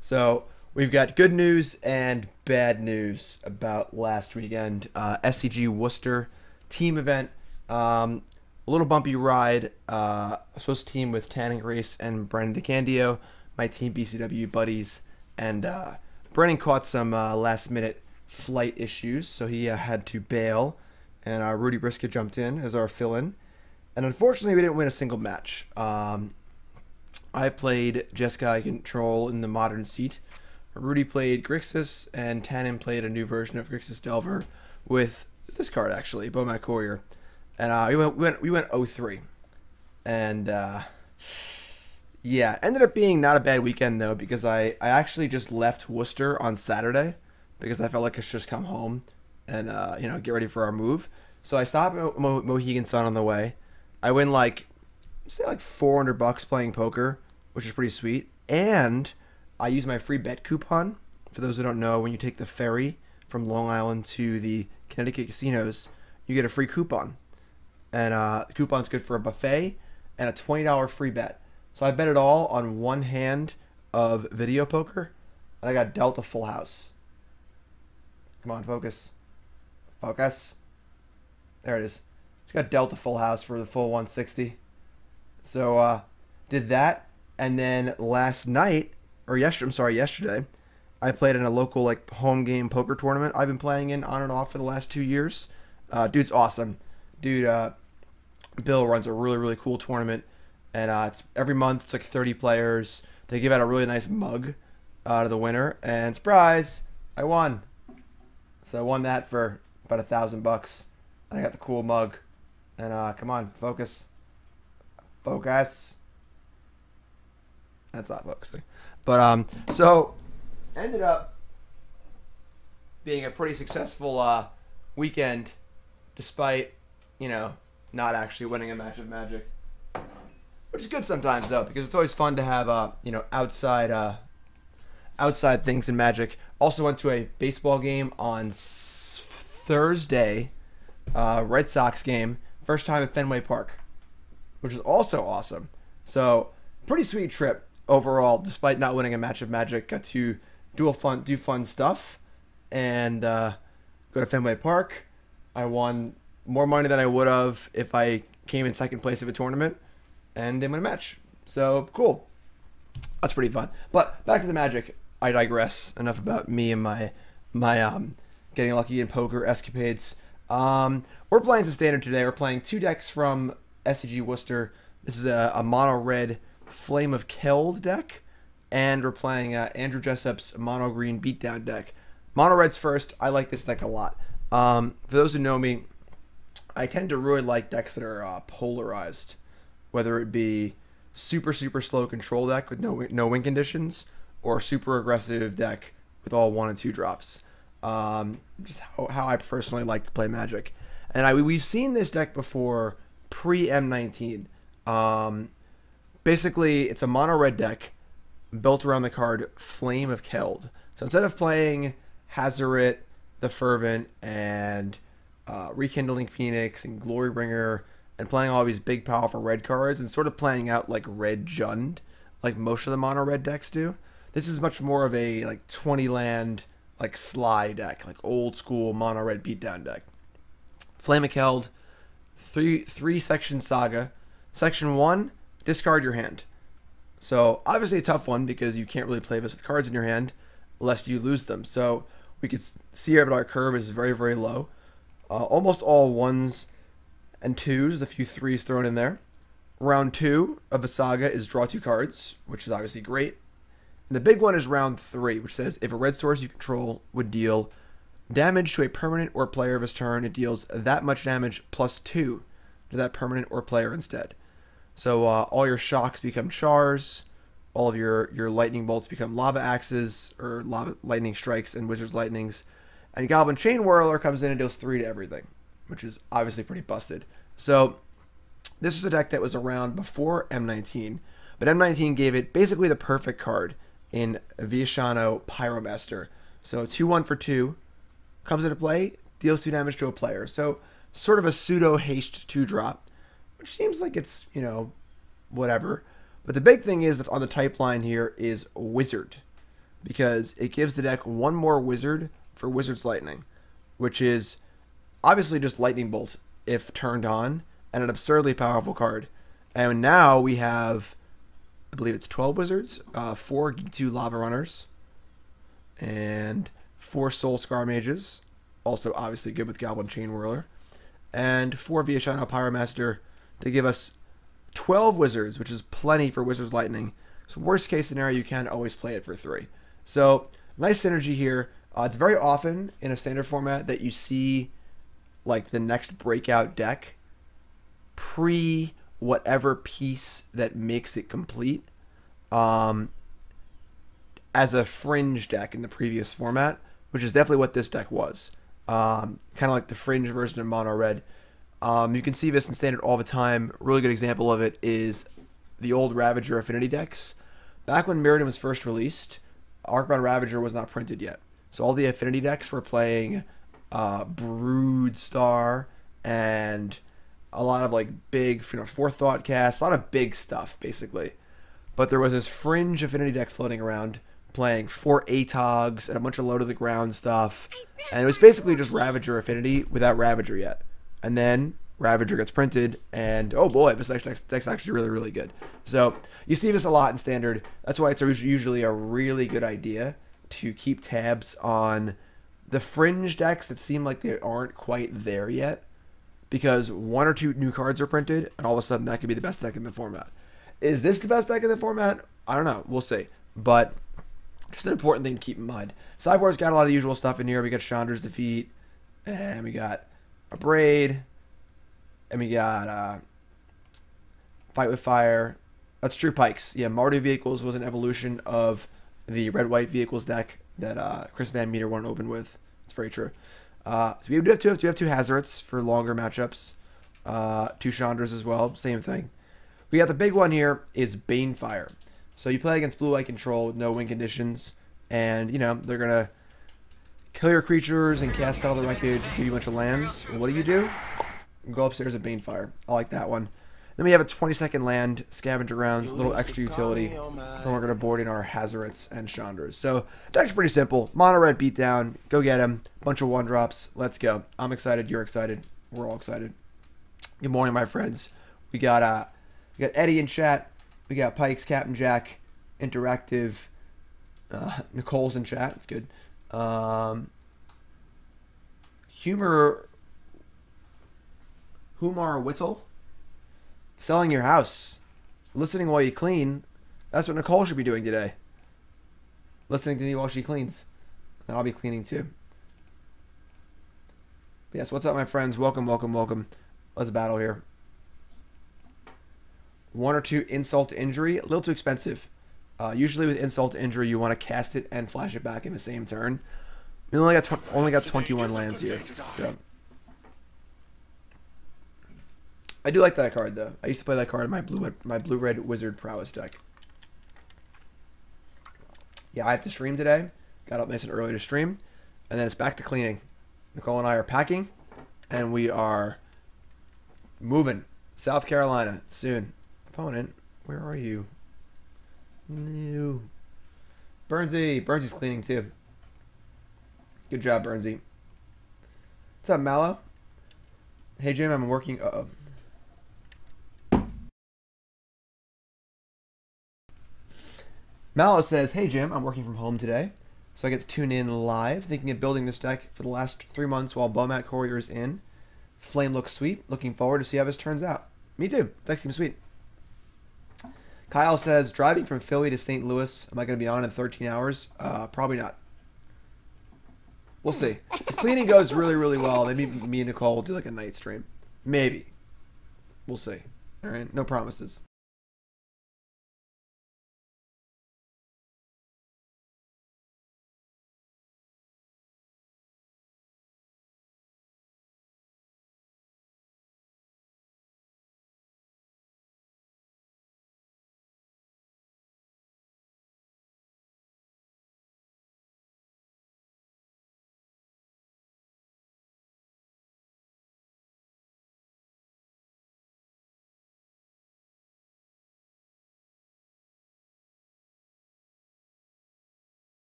So we've got good news and bad news about last weekend. SCG Worcester team event. A little bumpy ride. I was supposed to team with Tanning Grace and Brendan DeCandio, my team BCW buddies, and Brennan caught some last minute flight issues, so he had to bail, and Rudy Brisket jumped in as our fill-in. And unfortunately, we didn't win a single match. I played Jeskai Control in the modern seat. Rudy played Grixis, and Tannen played a new version of Grixis Delver with this card, actually, Bomat Courier. And we went 0-3. And yeah, ended up being not a bad weekend, though, because I actually just left Worcester on Saturday because I felt like I should just come home and get ready for our move. So I stopped at Mohegan Sun on the way. I win say $400 playing poker, which is pretty sweet. And I used my free bet coupon. For those who don't know, when you take the ferry from Long Island to the Connecticut casinos, you get a free coupon. And the coupon's good for a buffet and a $20 free bet. So I bet it all on one hand of video poker, and I got dealt a full house. Come on, focus. Focus. There it is. Just got dealt a full house for the full 160. So did that, and then yesterday, I played in a local home game poker tournament I've been playing in on and off for the last 2 years. Dude's awesome. Dude, Bill runs a really, really cool tournament, and it's every month. It's like 30 players. They give out a really nice mug to the winner, and surprise, I won. So I won that for about $1,000. I got the cool mug, and come on, focus. Focus. That's not focusing. But so ended up being a pretty successful weekend, despite not actually winning a match of Magic, which is good sometimes though, because it's always fun to have outside things in Magic. Also went to a baseball game on Thursday, Red Sox game, first time at Fenway Park, which is also awesome. So pretty sweet trip overall, despite not winning a match of Magic. Got to do fun stuff, and go to Fenway Park. I won more money than I would have if I came in second place of a tournament and didn't win a match. So cool. That's pretty fun. But back to the Magic. I digress. Enough about me and my getting lucky in poker escapades. We're playing some Standard today. We're playing two decks from SCG Worcester. This is a mono red Flame of Keld deck, and we're playing Andrew Jessup's mono green beatdown deck. Mono reds first. I like this deck a lot. For those who know me, I tend to really like decks that are polarized, whether it be super slow control deck with no win conditions, or super aggressive deck with all 1 and 2 drops. Just how I personally like to play Magic, and we've seen this deck before pre M19. Basically, it's a mono red deck built around the card Flame of Keld. So instead of playing Hazoret the Fervent and Rekindling Phoenix and Glorybringer and playing all these big powerful red cards and sort of playing out like Red Jund, like most of the mono red decks do, this is much more of a 20 land Sly deck, old school mono red beatdown deck. Flame of Keld, three section saga. Section 1, discard your hand. So obviously a tough one because you can't really play this with cards in your hand lest you lose them. So we could see here that our curve is very, very low. Almost all 1s and 2s, the few 3s thrown in there. Round 2 of the saga is draw 2 cards, which is obviously great. And the big one is round 3, which says if a red source you control would deal damage to a permanent or player of his turn, it deals that much damage plus 2 to that permanent or player instead. So all your shocks become chars, all of your lightning bolts become lava axes, or lava lightning strikes and wizard's lightnings, and Goblin Chainwhirler comes in and deals 3 to everything, which is obviously pretty busted. So this was a deck that was around before M19, but M19 gave it basically the perfect card in Viashino Pyromancer. So 2-1 for 2, comes into play, deals 2 damage to a player. So sort of a pseudo haste 2-drop, which seems like it's, whatever. But the big thing is that on the type line here is Wizard. because it gives the deck one more wizard for Wizard's Lightning, which is obviously just Lightning Bolt if turned on, and an absurdly powerful card. And now we have, I believe it's 12 wizards, 4 Ghitu Lavarunners, and 4 Soul-Scar Mages, also obviously good with Goblin Chainwhirler, and 4 Viashino Pyromancer to give us 12 wizards, which is plenty for Wizard's Lightning. So worst case scenario, you can always play it for 3. So nice synergy here. It's very often in a standard format that you see like the next breakout deck pre whatever piece that makes it complete as a fringe deck in the previous format, which is definitely what this deck was. Kind of like the fringe version of mono red. You can see this in standard all the time. A really good example of it is the old Ravager affinity decks. Back when Mirrodin was first released, Arcbound Ravager was not printed yet. So all the affinity decks were playing Brood Star and a lot of like big, Forethought cast, a lot of big stuff basically. But there was this fringe affinity deck floating around playing 4 ATOGs and a bunch of low to the ground stuff. And it was basically just Ravager affinity without Ravager yet. And then Ravager gets printed, and oh boy, this deck's actually really, really good. So you see this a lot in standard. That's why it's usually a really good idea to keep tabs on the fringe decks that seem like they aren't quite there yet, because 1 or 2 new cards are printed, and all of a sudden that could be the best deck in the format. Is this the best deck in the format? I don't know. We'll see. But just an important thing to keep in mind. Sideboard's got a lot of the usual stuff in here. We got Chandra's Defeat, and we got Abrade, and we got Fight with Fire. That's True Pikes. Yeah, Mardu Vehicles was an evolution of the red-white vehicles deck that Chris Van Meter won open with. It's very true. So we do have two Hazorets for longer matchups. 2 Chandras as well. Same thing. We got the big one here is Banefire. So you play against blue-white control with no win conditions, and they're gonna kill your creatures and cast out all the wreckage, give you a bunch of lands. Well, what do? You go upstairs at Banefire. I like that one. Then we have a 20-second land, Scavenger Grounds, a little extra utility. And we're going to board in our Hazorets and Chandras. So, deck's pretty simple. Mono red beatdown. Go get him. Bunch of 1-drops. Let's go. I'm excited. You're excited. We're all excited. Good morning, my friends. We got Eddie in chat. We got Pikes, Captain Jack, Interactive. Nicole's in chat. It's good. Humar Whittle. Selling your house. Listening while you clean. That's what Nicole should be doing today. Listening to me while she cleans. And I'll be cleaning too. But yes, what's up, my friends? Welcome, welcome, welcome. Let's battle here. 1 or 2 insult to injury. A little too expensive. Usually with insult to injury, you want to cast it and flash it back in the same turn. We only got 21 lands here. So I do like that card though. I used to play that card in my blue-red wizard prowess deck. Yeah, I have to stream today. Got up nice and early to stream, and then it's back to cleaning. Nicole and I are packing, and we are moving. South Carolina soon. Opponent, where are you? No. Burnsy's cleaning too. Good job, Burnsy. What's up, Mallow? Hey, Jim, I'm working. Mallow says, hey, Jim, I'm working from home today, so I get to tune in live, thinking of building this deck for the last 3 months while Bomat Courier is in. Flame looks sweet. Looking forward to see how this turns out. Me too. Deck seems sweet. Kyle says, driving from Philly to St. Louis, am I going to be on in 13 hours? Probably not. We'll see. If cleaning goes really, really well, maybe me and Nicole will do like a night stream. Maybe. We'll see. All right? No promises.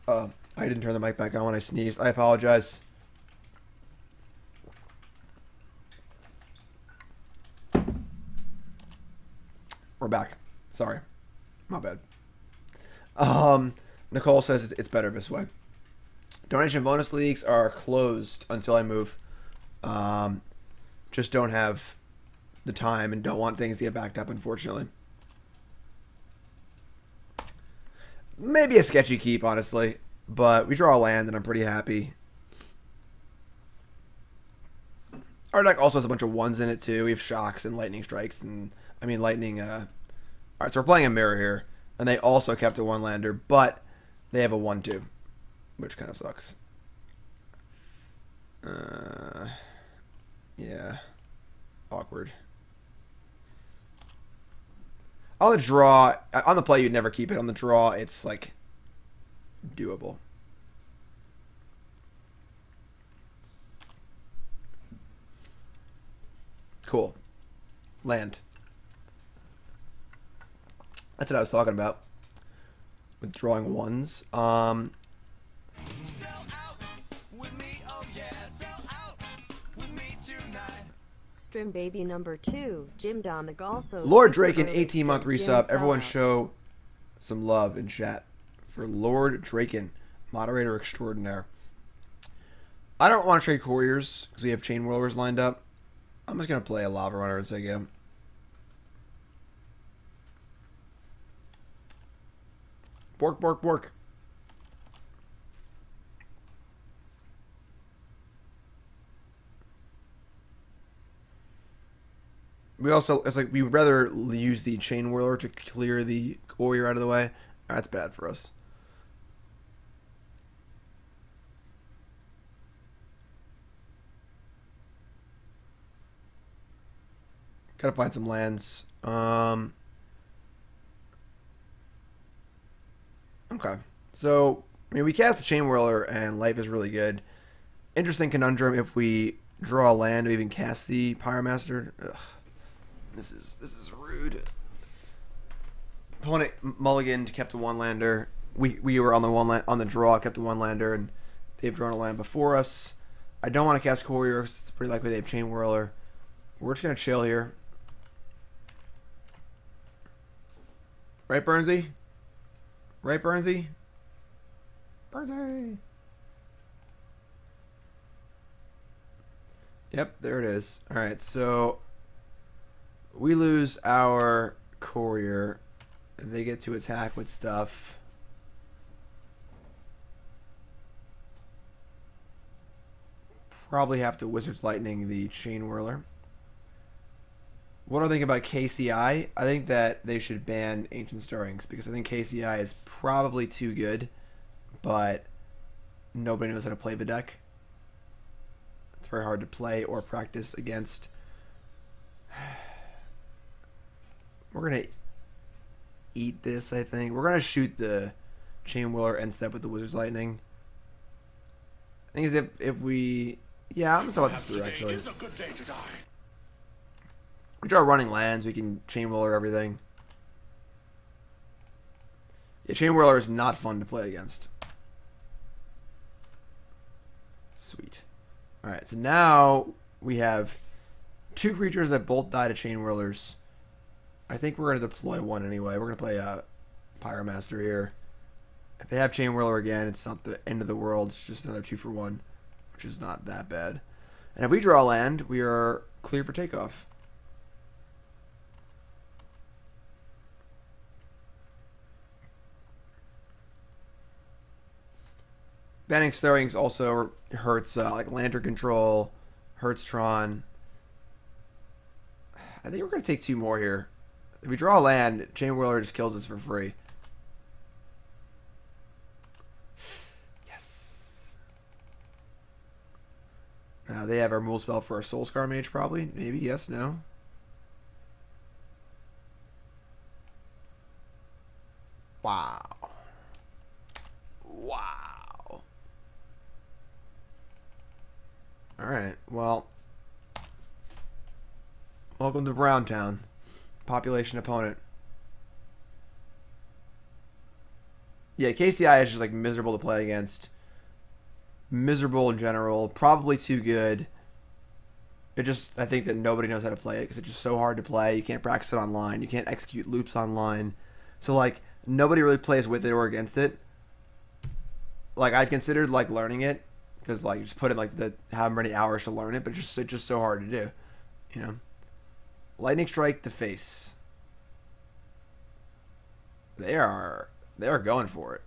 I didn't turn the mic back on when I sneezed. I apologize. We're back. Sorry. My bad. Nicole says it's better this way. Donation bonus leagues are closed until I move. Just don't have the time and don't want things to get backed up, unfortunately. Maybe a sketchy keep, honestly. But we draw a land and I'm pretty happy. Our deck also has a bunch of ones in it too. We have shocks and lightning strikes and lightning. Alright, so we're playing a mirror here. And they also kept a one lander, but they have a 1/2. Which kind of sucks. Yeah. Awkward. On the draw, on the play you'd never keep it. On the draw, it's like doable. Cool. Land. That's what I was talking about. With drawing ones. Sell out with me, oh yeah, sell out with me tonight. Stream baby number 2, Jim Domig also. Lord Drake, an 18-month resub. Everyone show some love in chat for Lord Draken, moderator extraordinaire. I don't want to trade couriers because we have Chainwhirlers lined up. I'm just going to play a Lavarunner and say go. Bork, bork, bork. We also, it's like we would rather use the Chainwhirler to clear the courier out of the way. That's bad for us. Gotta find some lands. Okay. So, we cast the Chainwhirler and life is really good. Interesting conundrum if we draw a land or even cast the Pyromancer. Ugh. This is rude. Opponent mulliganed, kept a one lander. We were on the on the draw, kept a one lander, and they've drawn a land before us. I don't want to cast Courier because it's pretty likely they have Chainwhirler. We're just gonna chill here. Right, Burnsy? Right, Burnsy? Burnsy! Yep, there it is. Alright, so we lose our Courier. They get to attack with stuff. Probably have to Wizard's Lightning the Chainwhirler. What do I think about KCI? I think that they should ban Ancient Stirrings because I think KCI is probably too good, but nobody knows how to play the deck. It's very hard to play or practice against. We're going to eat this, I think. We're going to shoot the Chainwhirler and step with the Wizard's Lightning. I think if we... Yeah, I'm going to thought this through, actually. Is a good day to die. We draw running lands, we can Chainwhirler everything. Yeah, Chainwhirler is not fun to play against. Sweet. Alright, so now we have two creatures that both die to Chainwhirlers. I think we're going to deploy one anyway. We're going to play a Pyromancer here. If they have Chainwhirler again, it's not the end of the world. It's just another 2-for-1, which is not that bad. And if we draw land, we are clear for takeoff. Banning Stirrings also hurts like Lantern Control, hurts Tron. I think we're going to take two more here. If we draw a land, Chainwhirler just kills us for free. Yes. Now they have our Mool spell for our Soul-Scar Mage probably. Maybe, yes, no. Wow. Wow. Alright, well, welcome to Browntown. Population opponent. Yeah, KCI is just like miserable to play against. Miserable in general. Probably too good. I think that nobody knows how to play it because it's just so hard to play. You can't practice it online. You can't execute loops online. So, like, nobody really plays with it or against it. Like, I've considered, like, learning it because, like, you just put in, like, the how many hours to learn it, but it's just so hard to do, you know? Lightning Strike the face. They are going for it.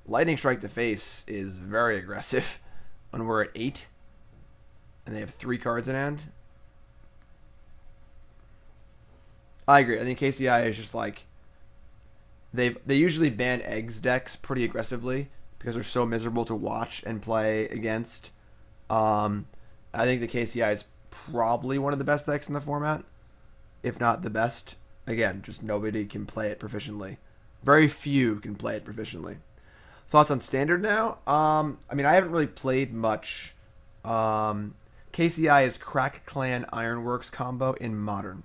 Lightning Strike the face is very aggressive when we're at 8. And they have 3 cards in hand. I agree. I think KCI is just like they usually ban eggs decks pretty aggressively because they're so miserable to watch and play against. I think the KCI is probably one of the best decks in the format, if not the best. Again, just nobody can play it proficiently. Very few can play it proficiently. Thoughts on Standard now? I mean, I haven't really played much. KCI is Crack Clan Ironworks combo in Modern.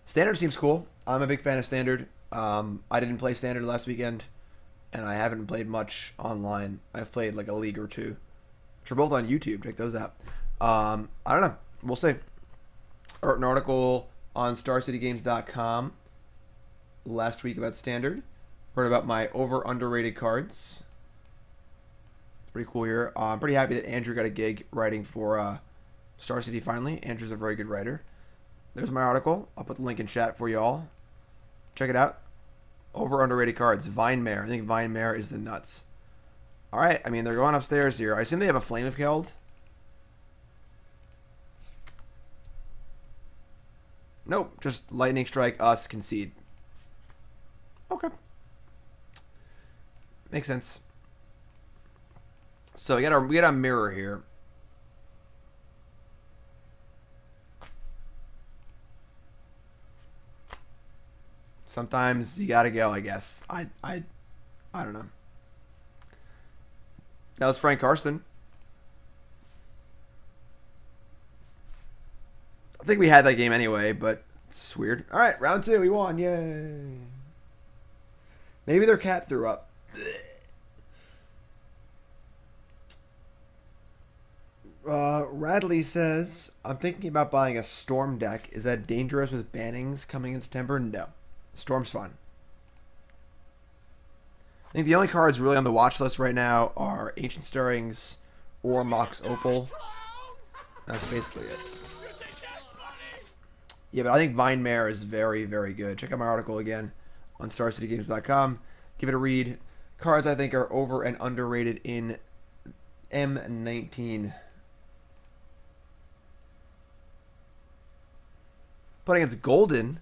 Standard seems cool. I'm a big fan of Standard. I didn't play Standard last weekend, and I haven't played much online. I've played like a league or two, which are both on YouTube. Check those out. I don't know. We'll see. I wrote an article on StarCityGames.com last week about Standard. Wrote about my over-underrated cards. Pretty cool here. I'm pretty happy that Andrew got a gig writing for Star City finally. Andrew's a very good writer. There's my article. I'll put the link in chat for you all. Check it out. Over-underrated cards. Vine Mare. I think Vine Mare is the nuts. Alright, I mean, they're going upstairs here. I assume they have a Flame of Keld. Nope, just Lightning Strike, us, concede. Okay. Makes sense. So we got a mirror here. Sometimes you gotta go, I guess. I don't know. That was Frank Karsten. I think we had that game anyway, but it's weird. All right, round 2, we won. Yay. Maybe their cat threw up. Radley says, I'm thinking about buying a Storm deck. Is that dangerous with bannings coming in September? No. Storm's fun. I think the only cards really on the watch list right now are Ancient Stirrings or Mox Opal. That's basically it. Yeah, but I think Vine Mare is very, very good. Check out my article again on StarCityGames.com. Give it a read. Cards I think are over and underrated in M19. Playing against Golden.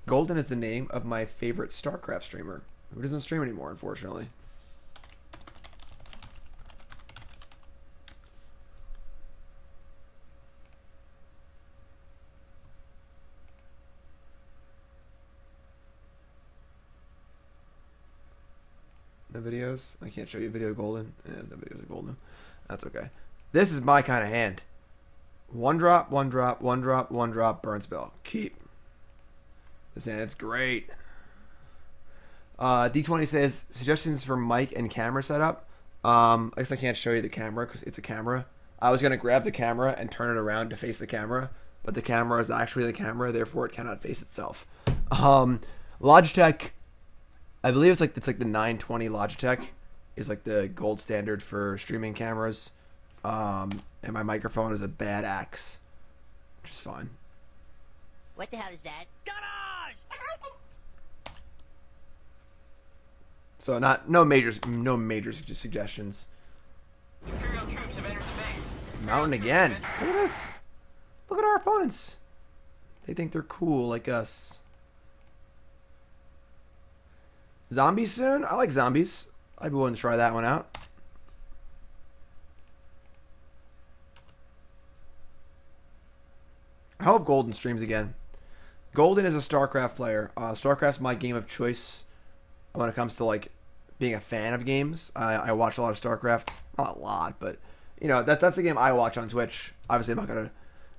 Golden is the name of my favorite StarCraft streamer, who doesn't stream anymore, unfortunately. No videos? I can't show you a video of Golden. Yeah, there's no videos of Golden. That's okay. This is my kind of hand. One drop, one drop, one drop, one drop, burn spell. Keep. This hand, it's great. D20 says, suggestions for mic and camera setup. I guess I can't show you the camera because it's a camera. I was going to grab the camera and turn it around to face the camera, but the camera is actually the camera, therefore it cannot face itself. Logitech, I believe it's like the 920 Logitech is like the gold standard for streaming cameras. And my microphone is a bad axe, which is fine. What the hell is that? Garage! So no major suggestions. Imperial troops have entered the base. Mountain again. Look at this. Look at our opponents. They think they're cool like us. Zombies soon? I like zombies. I'd be willing to try that one out. I hope Golden streams again. Golden is a StarCraft player. StarCraft's my game of choice when it comes to like being a fan of games. I watch a lot of StarCraft. Not a lot, but you know that's the game I watch on Twitch. Obviously, I'm not gonna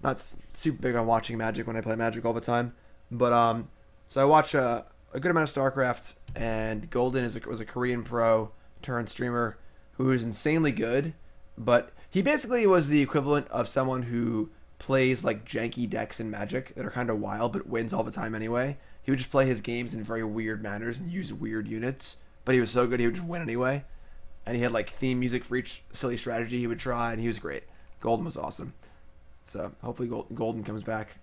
not super big on watching Magic when I play Magic all the time, but so I watch a good amount of StarCraft, and Golden was a Korean pro turned streamer who is insanely good, but he basically was the equivalent of someone who plays like janky decks in Magic that are kind of wild but wins all the time anyway. He would just play his games in very weird manners and use weird units, but he was so good he would just win anyway. And he had like theme music for each silly strategy he would try, and he was great. Golden was awesome. So hopefully Golden comes back.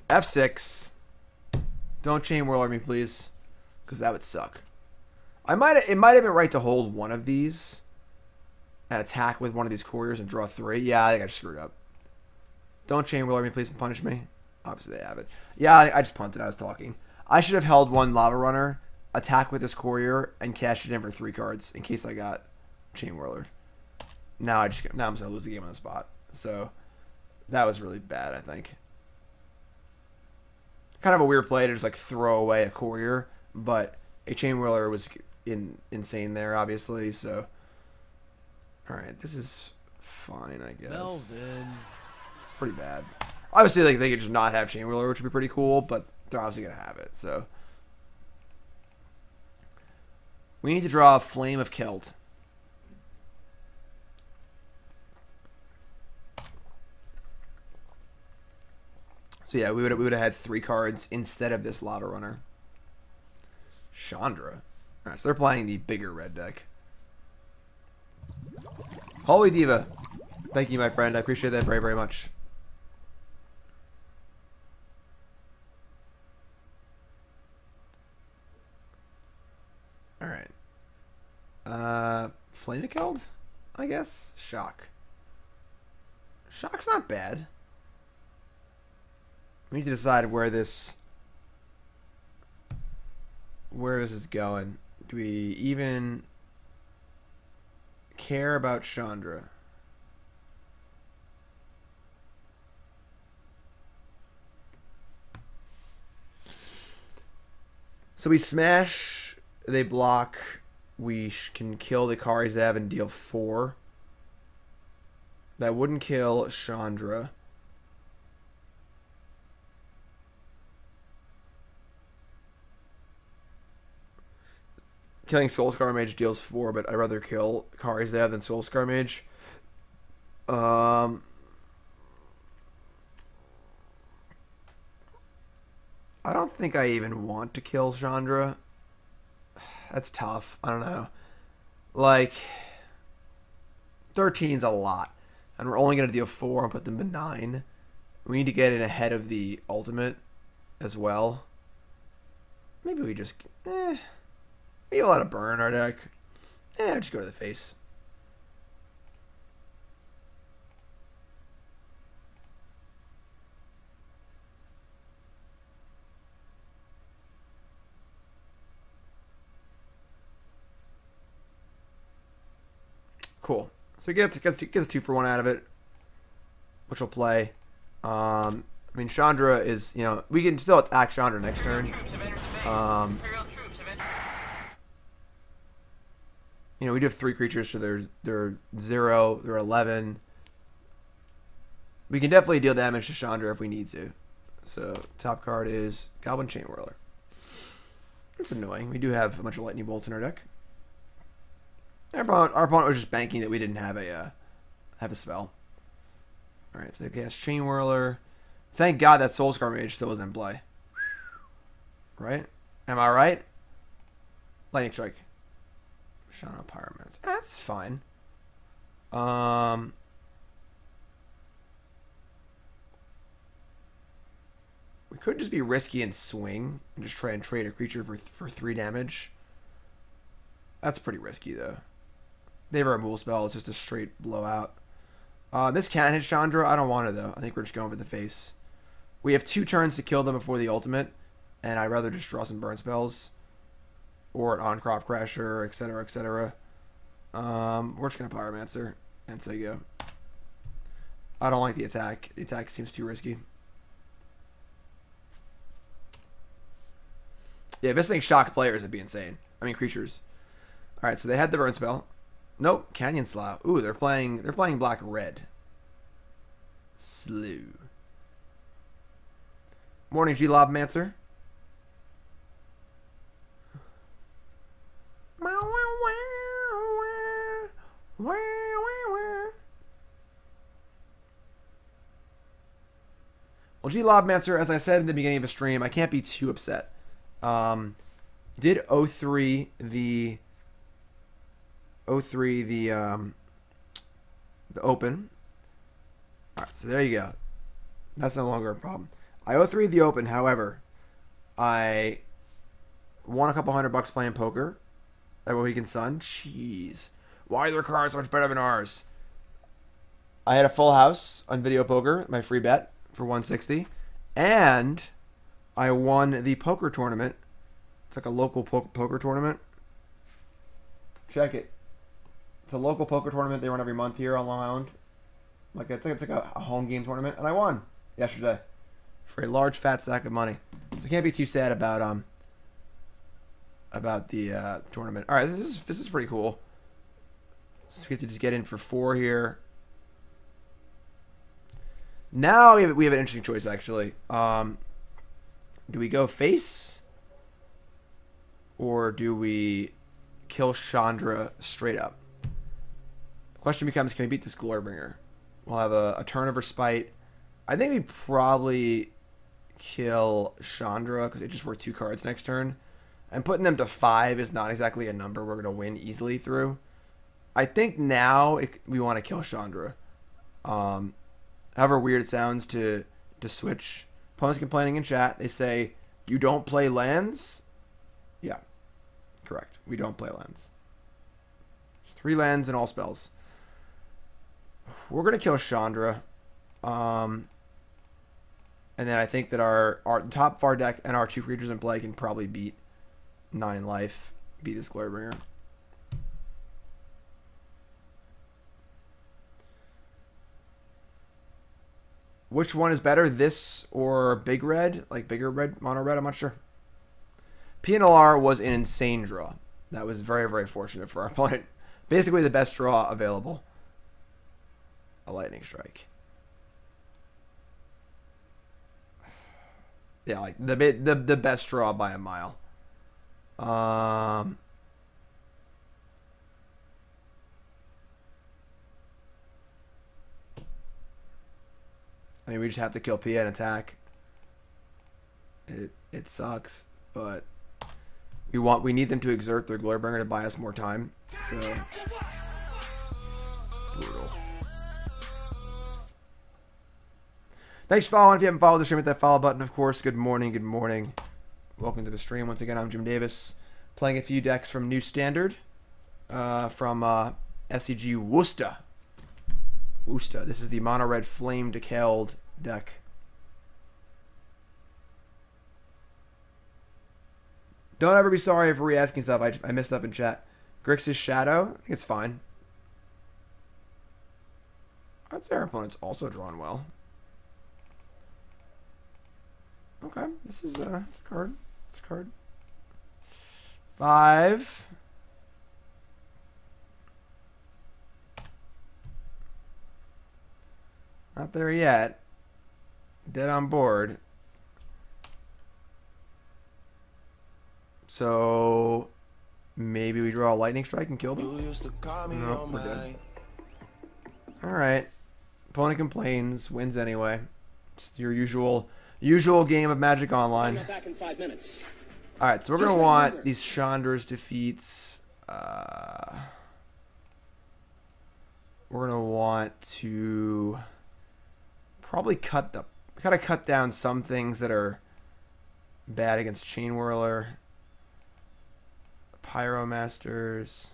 F6. Don't Chainwhirler me, please, because that would suck. It might have been right to hold one of these and attack with one of these couriers and draw 3. Yeah, I think I just screwed up. Don't Chainwhirler me, please, and punish me. Obviously, they have it. Yeah, I just punted. I was talking. I should have held one Lavarunner, attack with this courier, and cashed it in for 3 cards in case I got Chainwhirlered. Now I'm just gonna lose the game on the spot. So that was really bad, I think. Kind of a weird play to just like throw away a courier, but a Chainwhirler was insane there, obviously. So, all right, this is fine, I guess. Melvin. Pretty bad. Obviously, like they could just not have Chainwhirler, which would be pretty cool, but they're obviously gonna have it. So we need to draw a Flame of Keld. So yeah, we would have had 3 cards instead of this Lavarunner. Chandra. Alright, so they're playing the bigger red deck. Holy Diva. Thank you, my friend. I appreciate that very, very much. Alright. Flame of Keld? I guess? Shock. Shock's not bad. We need to decide where this is going. Do we even care about Chandra? So we smash, they block, we can kill the Kari Zev and deal 4. That wouldn't kill Chandra. Killing Soul-Scar Mage deals 4, but I'd rather kill Kari Zev than Soul-Scar Mage. I don't think I even want to kill Chandra. That's tough. I don't know. Like, 13's a lot. And we're only going to deal 4 and put them to 9. We need to get in ahead of the ultimate as well. Maybe we just... We have a lot of burn in our deck. Just go to the face. Cool. So we get a 2-for-1 out of it, which we'll play. I mean, Chandra is, you know, we can still attack Chandra next turn. You know, we do have 3 creatures, so they're 0, they're 11. We can definitely deal damage to Chandra if we need to. So, top card is Goblin Chainwhirler. It's annoying. We do have a bunch of lightning bolts in our deck. Our opponent was just banking that we didn't have a spell. Alright, so they cast Chainwhirler. Thank God that Soul-Scar Mage still is in play. Right? Am I right? Lightning Strike. Viashino Pyromancer. That's fine. We could just be risky and swing and just try and trade a creature for 3 damage. That's pretty risky though. They have a removal spell. It's just a straight blowout. This can hit Chandra. I don't want it though. I think we're just going for the face. We have 2 turns to kill them before the ultimate, and I'd rather just draw some burn spells. Or an Ahn-Crop Crasher, etc., etc. We're just going to Pyromancer and say go. I don't like the attack. The attack seems too risky. Yeah, if this thing shocked players, it'd be insane. I mean, creatures. Alright, so they had the burn spell. Nope, Canyon Slough. Ooh, they're playing black red. Slew. Morning, G Lobmancer. Well, G Lobmancer, as I said in the beginning of the stream, I can't be too upset. Did 03 the open. Alright, so there you go. That's no longer a problem. I 03 the open, however, I won a couple $100 playing poker at Mohegan Sun. Jeez. Why are their cards so much better than ours? I had a full house on video poker, my free bet for 160, and I won the poker tournament. It's like a local poker tournament. Check it. It's a local poker tournament they run every month here on Long Island. It's like a home game tournament, and I won yesterday for a large fat stack of money. So I can't be too sad about the tournament. All right, this is pretty cool. So we get to just get in for 4 here. Now we have an interesting choice, actually. Do we go face? Or do we kill Chandra straight up? The question becomes, can we beat this Glorybringer? We'll have a turn of Respite. I think we probably kill Chandra because it just worked 2 cards next turn. And putting them to 5 is not exactly a number we're going to win easily through. I think now we want to kill Chandra. However weird it sounds to switch. Opponents complaining in chat. They say, you don't play lands? Yeah, correct. We don't play lands. Just 3 lands and all spells. We're going to kill Chandra. And then I think that our top of our deck and our 2 creatures in play can probably beat 9 life. Beat this Glorybringer. Which one is better, this or Big Red? Like bigger red, mono red, I'm not sure. PNLR was an insane draw. That was very, very fortunate for our opponent. Basically the best draw available. A Lightning Strike. Yeah, like the best draw by a mile. I mean, we just have to kill Pia and attack. It sucks, but we need them to exert their Glorybringer to buy us more time. So brutal. Thanks for following. If you haven't followed the stream, hit that follow button, of course. Good morning, good morning. Welcome to the stream. Once again, I'm Jim Davis, playing a few decks from New Standard, from SCG Worcester. This is the mono red Flame of Keld deck. Don't ever be sorry for re-asking stuff. I missed stuff in chat. Grixis Shadow, I think it's fine. I'd say our opponent's also drawn well. Okay, this is it's a card. It's a card. 5. Not there yet. Dead on board. So maybe we draw a Lightning Strike and kill them? No, we're dead. Alright. Opponent complains, wins anyway. Just your usual game of Magic Online. Back in 5 minutes. Alright, so we're gonna want these Chandra's defeats. We're gonna want to probably cut down some things that are bad against Chainwhirler. Pyromasters.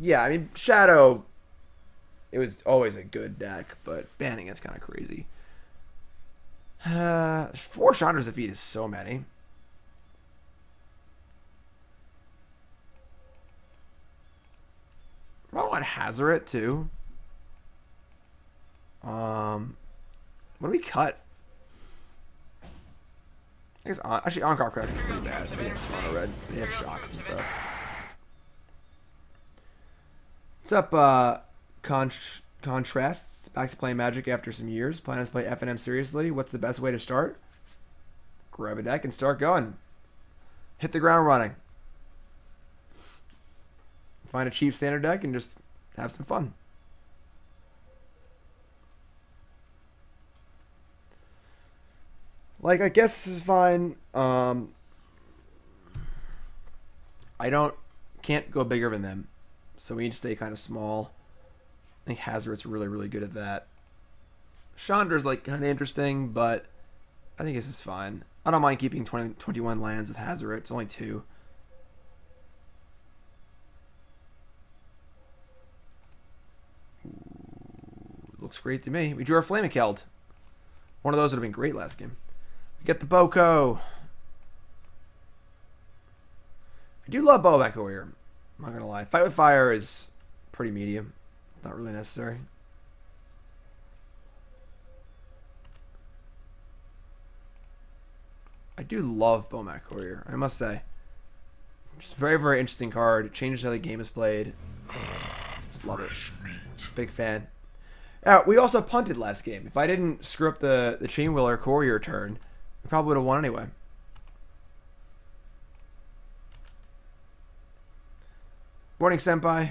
Yeah, I mean, Shadow, it was always a good deck, but banning it's kind of crazy. 4 Chandra's defeat is so many. I want Hazoret too. What do we cut? I guess actually Ahn-Crop Crasher is pretty bad against mono red. They have shocks and stuff. What's up, Contrasts? Back to playing Magic after some years. Planning to play FNM seriously. What's the best way to start? Grab a deck and start going. Hit the ground running. Find a cheap standard deck and just have some fun. Like, I guess this is fine. I can't go bigger than them. So we need to stay kind of small. I think Hazoret's really, really good at that. Chandra's like kind of interesting, but I think this is fine. I don't mind keeping 21 lands with Hazoret. It's only 2. Ooh, looks great to me. We drew our Flame of Keld. One of those would have been great last game. We get the Boko. I do love Bomat Courier. I'm not gonna lie. Fight with Fire is pretty medium. Not really necessary. I do love Bomat Courier, I must say. Just a very, very interesting card. It changes how the game is played. Just love it. Big fan. We also punted last game. If I didn't screw up the Chainwhirler Courier turn, we probably would have won anyway. Morning, Senpai.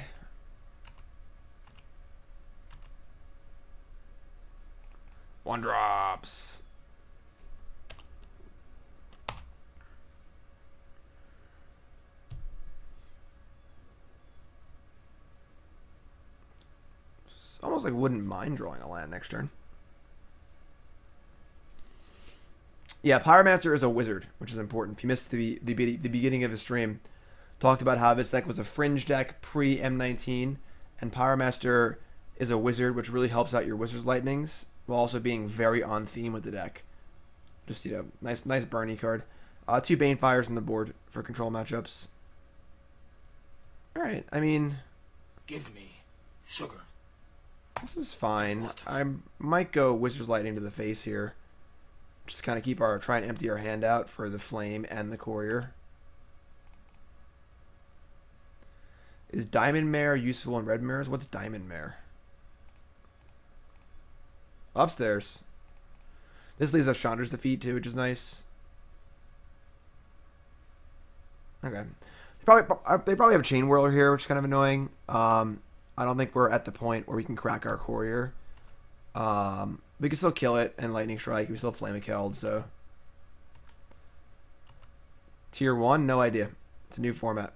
One drops. It's almost like wouldn't mind drawing a land next turn. Yeah, Pyromancer is a wizard, which is important. If you missed the beginning of his stream, talked about how this deck was a fringe deck pre M19, and Pyromancer is a wizard, which really helps out your Wizard's Lightnings while also being very on theme with the deck. Just, you know, nice Bernie card. 2 Banefires on the board for control matchups. Alright, I mean, Give me sugar. this is fine. I might go Wizard's Lightning to the face here. Just kind of try and empty our hand out for the Flame and the Courier. Is Diamond Mare useful in red mirrors? What's Diamond Mare? Upstairs. This leaves us Chandra's defeat too, which is nice. Okay. They probably have a Chainwhirler here, which is kind of annoying. I don't think we're at the point where we can crack our Courier. We can still kill it and Lightning Strike. We still have Flame of Keld, so. Tier 1? No idea. It's a new format.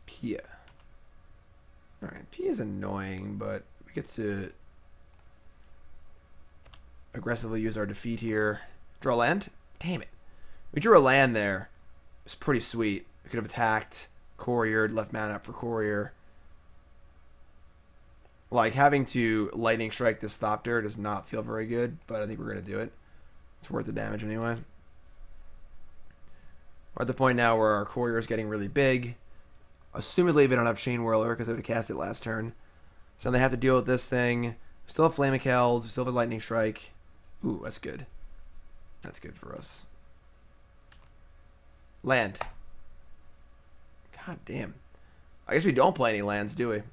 Pia. Alright, Pia is annoying, but we get to aggressively use our defeat here. Draw land? Damn it. We drew a land there. It's pretty sweet. We could have attacked, Couriered, left mana up for Courier. Like, having to Lightning Strike this Thopter does not feel very good, but I think we're going to do it. It's worth the damage anyway. We're at the point now where our Courier is getting really big. Assumedly, they don't have Chainwhirler because they would have cast it last turn. So they have to deal with this thing. Still have Flame of Keld, still have a Lightning Strike. Ooh, that's good. That's good for us. Land. God damn. I guess we don't play any lands, do we?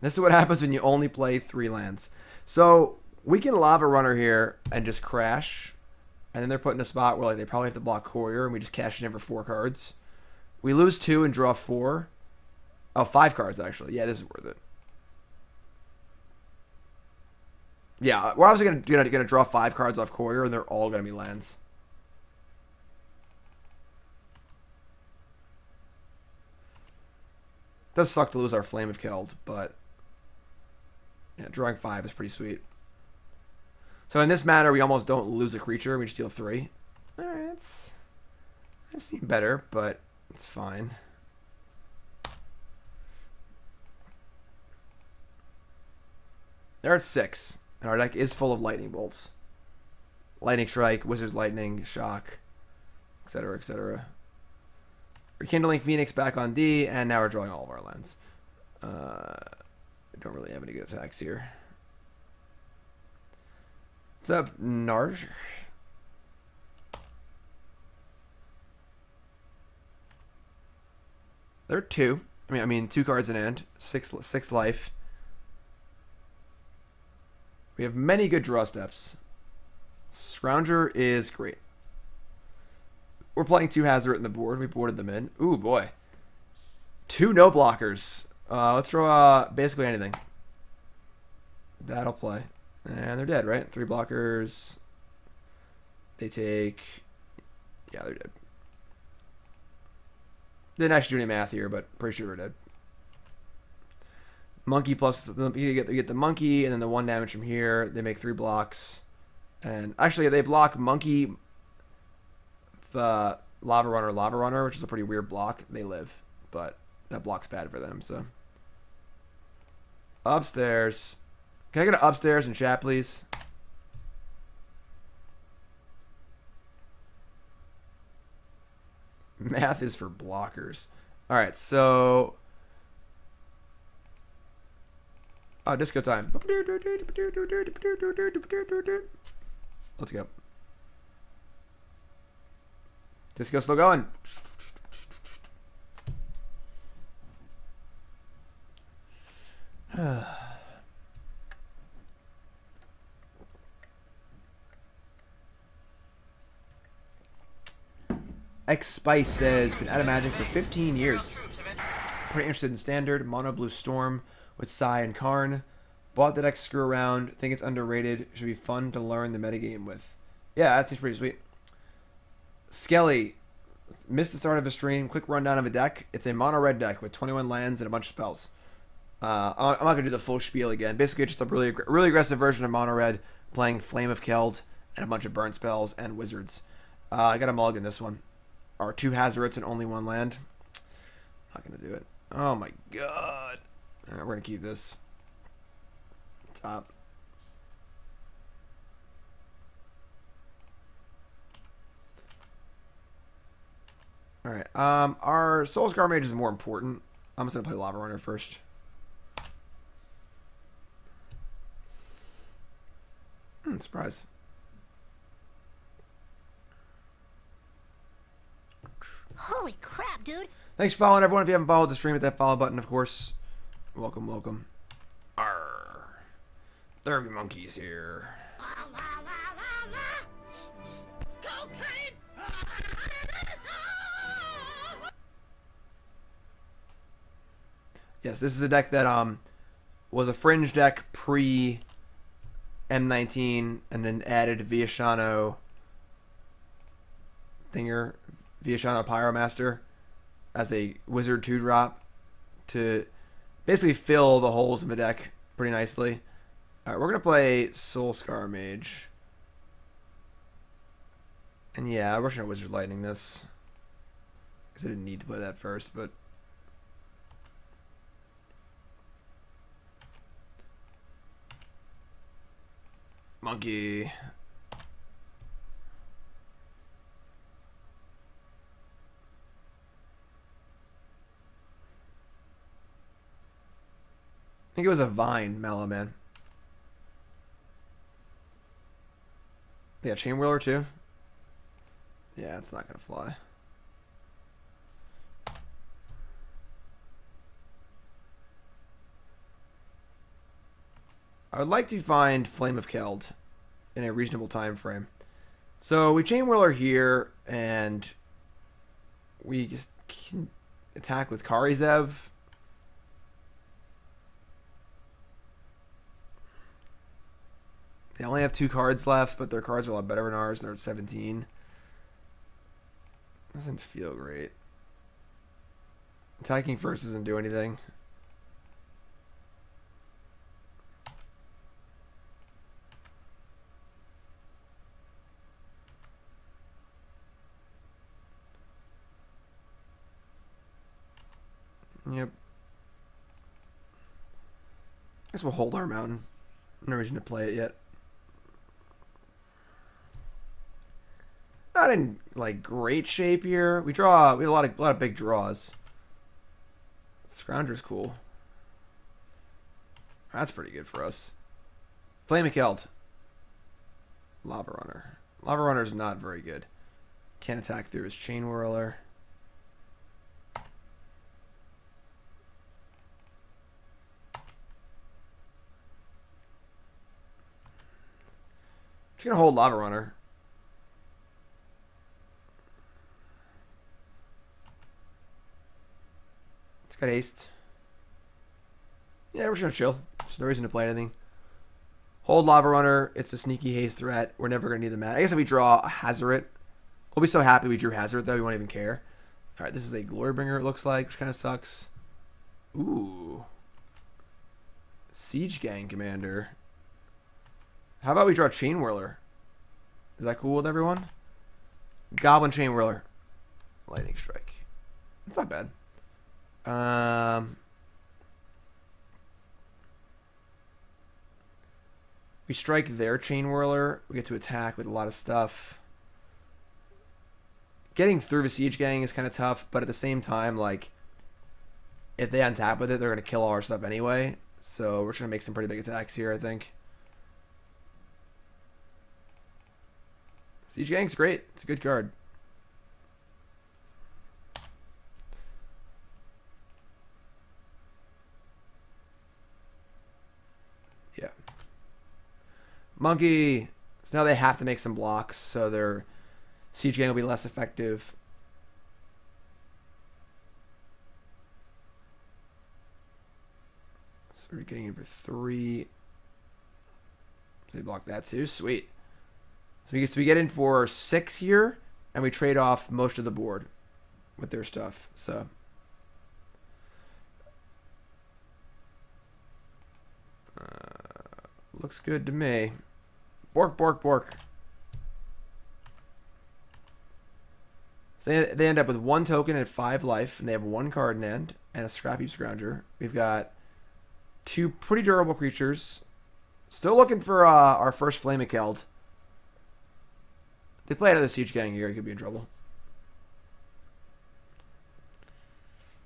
This is what happens when you only play 3 lands. So we can Lavarunner here and just crash. And then they're put in a spot where like they probably have to block Courier, and we just cash it in for 4 cards. We lose 2 and draw 4. Oh, 5 cards actually. Yeah, this is worth it. Yeah, we're obviously gonna draw 5 cards off Courier, and they're all gonna be lands. It does suck to lose our Flame of Keld, but yeah, drawing 5 is pretty sweet. So in this matter, we almost don't lose a creature. We just deal 3. Alright, I've seen better, but it's fine. They're at 6. And our deck is full of lightning bolts. Lightning Strike, Wizard's Lightning, Shock, etc., etc. Rekindling Phoenix back on D, and now we're drawing all of our lands. Don't really have any good attacks here. What's up, Narsh? They're 2. I mean 2 cards in hand. 6 life. We have many good draw steps. Scrounger is great. We're playing 2 Hazoret in the board. We boarded them in. Ooh, boy. 2 no blockers. Let's draw basically anything. That'll play. And they're dead, right? 3 blockers. They take... Yeah, they're dead. Didn't actually do any math here, but pretty sure we're dead. Monkey plus... You get the monkey, and then the 1 damage from here. They make 3 blocks. And actually, they block monkey... The Lavarunner, which is a pretty weird block. They live, but that block's bad for them, so... Upstairs. Can I get an upstairs in chat, please? Math is for blockers. Alright, so... Oh, disco time. Let's go. Disco's still going. X Spice says, been out of Magic for 15 years. Pretty interested in Standard, Mono Blue Storm with Sai and Karn. Bought the deck Screw Around, think it's underrated. Should be fun to learn the metagame with. Yeah, that seems pretty sweet. Skelly, missed the start of a stream. Quick rundown of a deck. It's a mono red deck with 21 lands and a bunch of spells. I'm not going to do the full spiel again. Basically, just a really aggressive version of mono red, playing Flame of Keld and a bunch of burn spells and wizards. I got a mulligan this one. Our 2 Hazorets and only 1 land. Not going to do it. Oh my god. All right, we're going to keep this. Top. Alright, our Soul-Scar Mage is more important. I'm just going to play Lavarunner first. Surprise. Holy crap, dude! Thanks for following, everyone. If you haven't followed the stream, hit that follow button, of course. Welcome, welcome. Arr. There are monkeys here. Yes, this is a deck that was a fringe deck pre M19 and then added Viashino Pyromancer as a wizard 2-drop to basically fill the holes in the deck pretty nicely. Alright, we're going to play Soul-Scar Mage. And yeah, we're going to Wizard Lightning this. Because I didn't need to play that first, but... Monkey. I think it was a Vine, Mellow Man. Yeah, Chainwhirler too. Yeah, it's not gonna fly. I would like to find Flame of Keld in a reasonable time frame. So we Chainwhirler here, and we just can attack with Kari Zev. They only have 2 cards left, but their cards are a lot better than ours. They're at 17. Doesn't feel great. Attacking first doesn't do anything. Yep. Guess we'll hold our mountain. No reason to play it yet. Not in like great shape here. We had a lot of big draws. Scrounger's cool. That's pretty good for us. Flame of Keld. Lavarunner. Lavarunner's not very good. Can't attack through his Chainwhirler. Just gonna hold Lavarunner. It's got haste. Yeah, we're just gonna chill. There's no reason to play anything. Hold Lavarunner. It's a sneaky haste threat. We're never gonna need the mana. I guess if we draw a Hazoret, we'll be so happy we drew Hazoret though we won't even care. All right, this is a Glorybringer. It looks like, which kind of sucks. Ooh, Siege Gang Commander. How about we draw Chainwhirler? Is that cool with everyone? Goblin Chainwhirler. Lightning Strike. It's not bad. We strike their Chainwhirler. We get to attack with a lot of stuff. Getting through the Siege Gang is kind of tough, but at the same time, like, if they untap with it, they're going to kill all our stuff anyway. So we're just going to make some pretty big attacks here, I think. Siege Gang's great. It's a good card. Yeah. Monkey. So now they have to make some blocks, so their Siege Gang will be less effective. So we're getting in for 3. So they block that too. Sweet. So we get in for 6 here, and we trade off most of the board with their stuff. So looks good to me. Bork, bork, bork. So they end up with 1 token and 5 life, and they have 1 card in hand and a Scrap Heap Scrounger. We've got 2 pretty durable creatures. Still looking for our first Flame of Keld. If they play another Siege Gang here, he could be in trouble.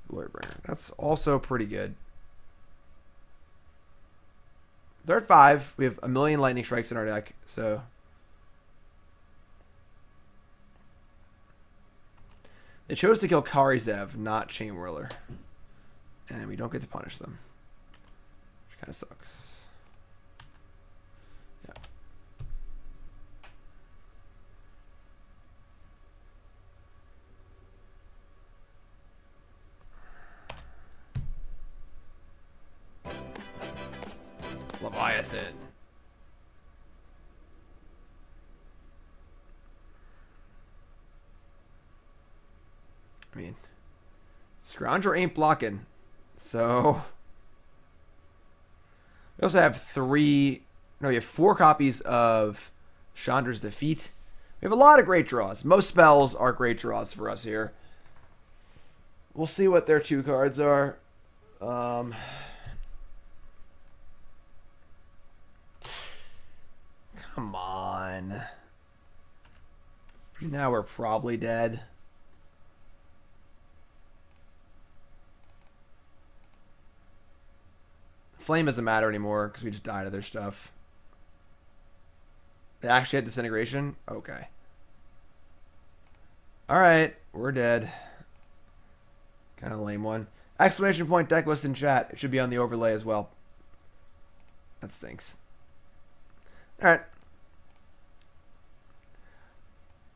Glorybringer. That's also pretty good. They're at 5. We have a million lightning strikes in our deck, so they chose to kill Kari Zev, not Chainwhirler. And we don't get to punish them, which kind of sucks. Yeah. Leviathan. I mean, Scrounger ain't blocking, so we also have 4 copies of Chandra's Defeat. We have a lot of great draws. Most spells are great draws for us here. We'll see what their 2 cards are. Come on. Now we're probably dead. Flame doesn't matter anymore because we just died of their stuff. They actually had Disintegration? Okay. Alright, we're dead. Kind of lame one. Exclamation point deck list in chat. It should be on the overlay as well. That stinks. Alright.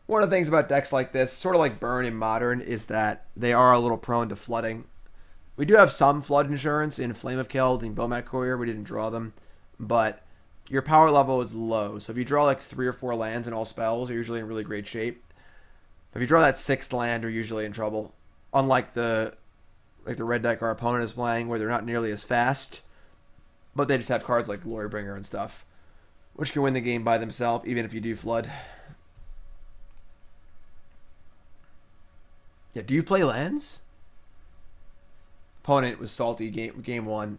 One of the things about decks like this, sort of like Burn in Modern, is that they are a little prone to flooding. We do have some flood insurance in Flame of Keld and Bomat Courier. We didn't draw them. But your power level is low. So if you draw like 3 or 4 lands and all spells, you're usually in really great shape. If you draw that 6th land, you're usually in trouble. Unlike the red deck our opponent is playing, where they're not nearly as fast, but they just have cards like Glorybringer and stuff, which can win the game by themselves, even if you do flood. Yeah, do you play lands? Opponent was salty game 1,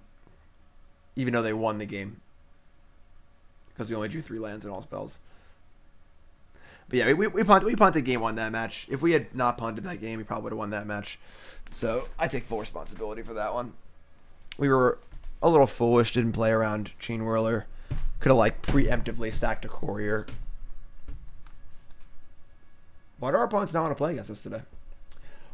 even though they won the game, because we only drew 3 lands and all spells. But yeah, we punted game 1 that match. If we had not punted that game, we probably would have won that match. So I take full responsibility for that one. We were a little foolish. Didn't play around Chainwhirler. Could have like preemptively stacked a Courier. Why do our opponents not want to play against us today?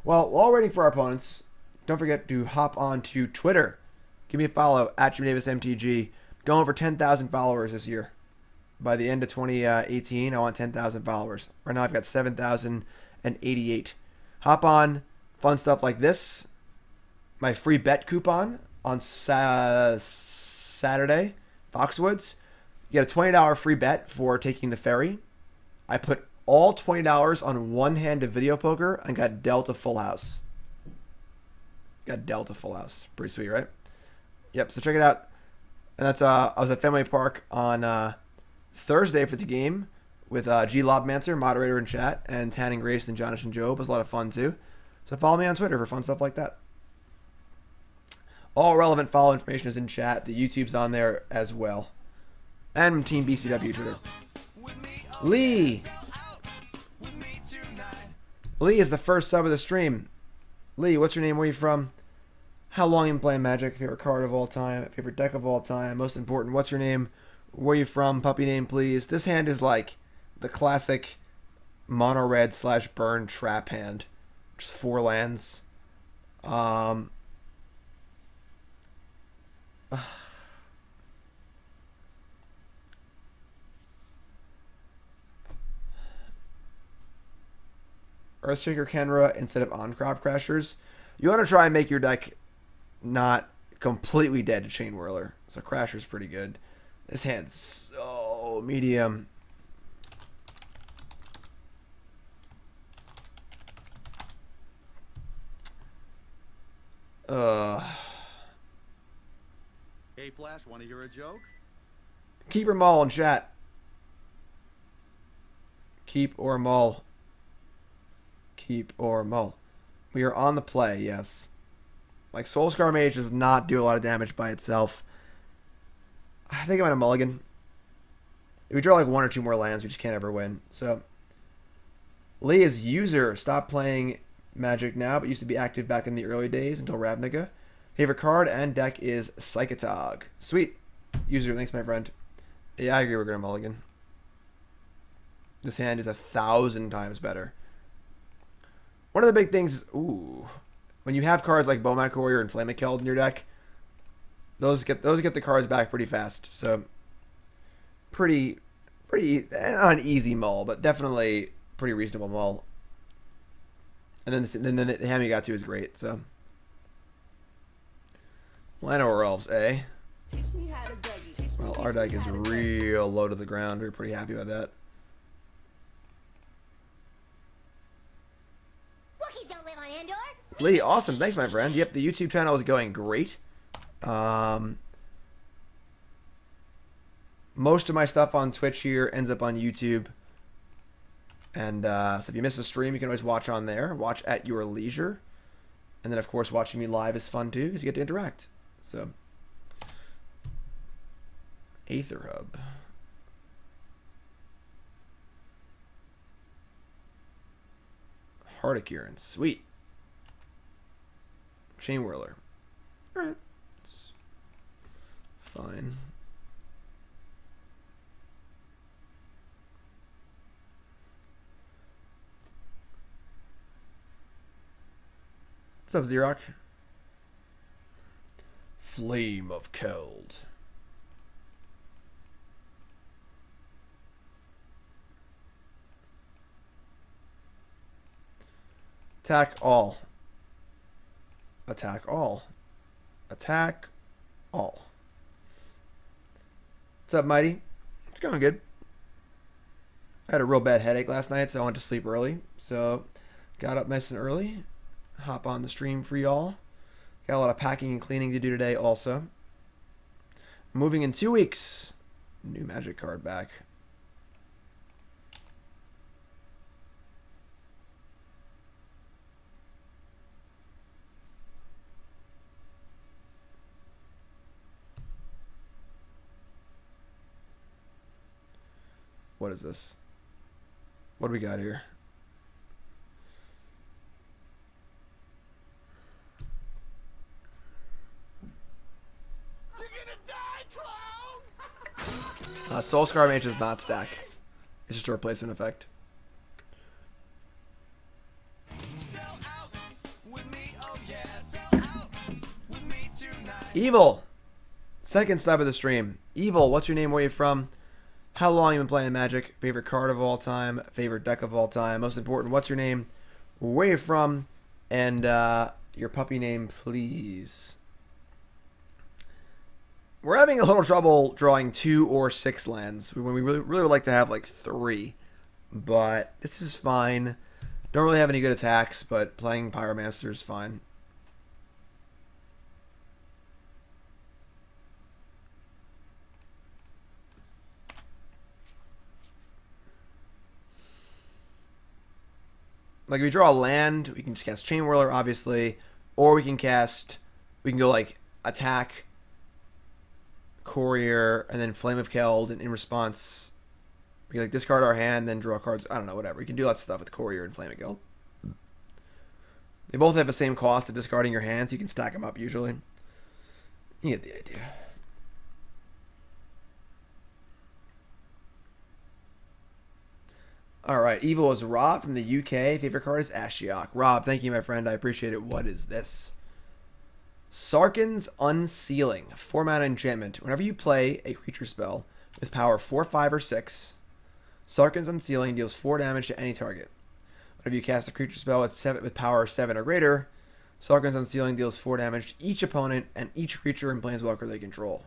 Well, while waiting for our opponents, don't forget to hop on to Twitter. Give me a follow at Jim Davis MTG. Going over 10,000 followers this year. By the end of 2018, I want 10,000 followers. Right now, I've got 7,088. Hop on. Fun stuff like this. My free bet coupon on Saturday, Foxwoods. You get a $20 free bet for taking the ferry. I put all $20 on one hand of video poker and got dealt a full house. Got dealt a full house. Pretty sweet, right? Yep, so check it out. And that's I was at Fenway Park on Thursday for the game with Ghitu Lavarunner, moderator in chat, and Tanning Grace and Jonathan Job. It was a lot of fun too. So follow me on Twitter for fun stuff like that. All relevant follow information is in chat. The YouTube's on there as well. And Team BCW Twitter. Lee! Lee is the first sub of the stream. Lee, what's your name? Where are you from? How long you been playing Magic? Favorite card of all time? Favorite deck of all time? Most important, what's your name? Where are you from? Puppy name, please. This hand is like the classic mono red / burn trap hand. Just 4 lands. Earthshaker Kenra instead of Ahn-Crop Crashers. You want to try and make your deck not completely dead to Chainwhirler. So Crasher's pretty good. This hand's so medium. Hey Flash, wanna hear a joke? Keep or maul in chat. Keep or maul. Keep or maul. We are on the play, yes. Like, Soul-Scar Mage does not do a lot of damage by itself. I think I'm going to mulligan. If we draw like 1 or 2 more lands, we just can't ever win. So, Lee is user. Stop playing Magic now, but used to be active back in the early days until Ravnica. Favorite card and deck is Psychotog. Sweet. User, thanks, my friend. Yeah, I agree we're going to mulligan. This hand is 1,000 times better. One of the big things, when you have cards like Bomat Courier and Flame of Keld in your deck, those get the cards back pretty fast. So pretty not an easy mull, but definitely pretty reasonable mull. And then the hand we got to is great. So Llanowar Elves, eh? Well, our deck is real low to the ground. We're pretty happy about that. Lee, awesome. Thanks, my friend. Yep, the YouTube channel is going great. Most of my stuff on Twitch here ends up on YouTube. And so if you miss a stream, you can always watch on there. Watch at your leisure. And then, of course, watching me live is fun, too, because you get to interact. So, Aether Hub. Hardicurin. Sweet. Chainwhirler. Alright. It's fine. What's up, Xerox? Flame of Keld. Attack all. Attack all. Attack all. What's up, Mighty? It's going good. I had a real bad headache last night, so I went to sleep early. So, got up nice and early. Hop on the stream for y'all. Got a lot of packing and cleaning to do today also. Moving in 2 weeks. New Magic card back. What is this? What do we got here? Soul-Scar Mage does not stack. It's just a replacement effect. Evil! Second sub of the stream. Evil, what's your name? Where are you from? How long you been playing Magic? Favorite card of all time? Favorite deck of all time? Most important, what's your name? Where are you from? And your puppy name, please. We're having a little trouble drawing 2 or 6 lands when we really would like to have like 3. But this is fine. Don't really have any good attacks, but playing Pyromancer is fine. Like if we draw a land, we can just cast Chainwhirler, obviously, or we can go like attack, Courier, and then Flame of Keld, and in response, we can like discard our hand, then draw cards. I don't know, whatever. You can do lots of stuff with Courier and Flame of Keld. They both have the same cost of discarding your hand, so you can stack them up usually. You get the idea. Alright, Evil is Rob from the UK. Favorite card is Ashiok. Rob, thank you, my friend. I appreciate it. What is this? Sarkhan's Unsealing. 4-mana enchantment. Whenever you play a creature spell with power 4, 5, or 6, Sarkhan's Unsealing deals 4 damage to any target. Whenever you cast a creature spell with power 7 or greater, Sarkhan's Unsealing deals 4 damage to each opponent and each creature and planeswalker they control.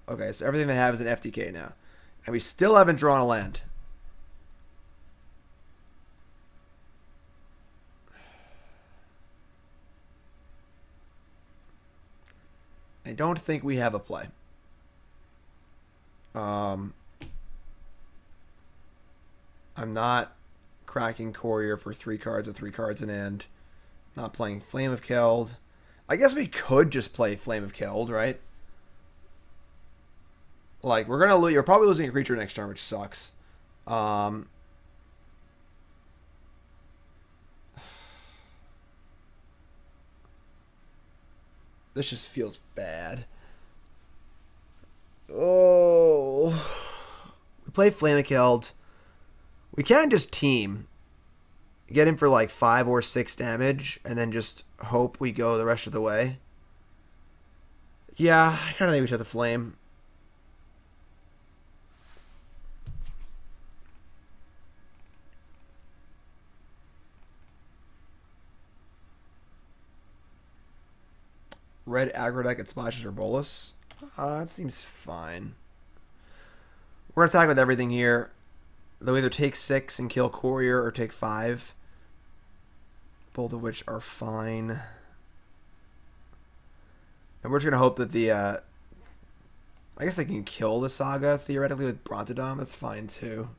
Okay, so everything they have is an FTK now. And we still haven't drawn a land. I don't think we have a play. I'm not cracking Courier for 3 cards or 3 cards in hand. Not playing Flame of Keld. I guess we could just play Flame of Keld, right? Like, we're gonna lose. You're probably losing a creature next turn, which sucks. This just feels bad. Oh. We play Flame of Keld. We can just team. Get him for like 5 or 6 damage. And then just hope we go the rest of the way. Yeah, I kind of think we should have the Flame. Red aggro deck at splashes or bolus. That seems fine. We're going to attack with everything here. They'll either take 6 and kill Courier or take 5. Both of which are fine. And we're just going to hope that the... I guess they can kill the Saga, theoretically, with Brontodon. That's fine, too.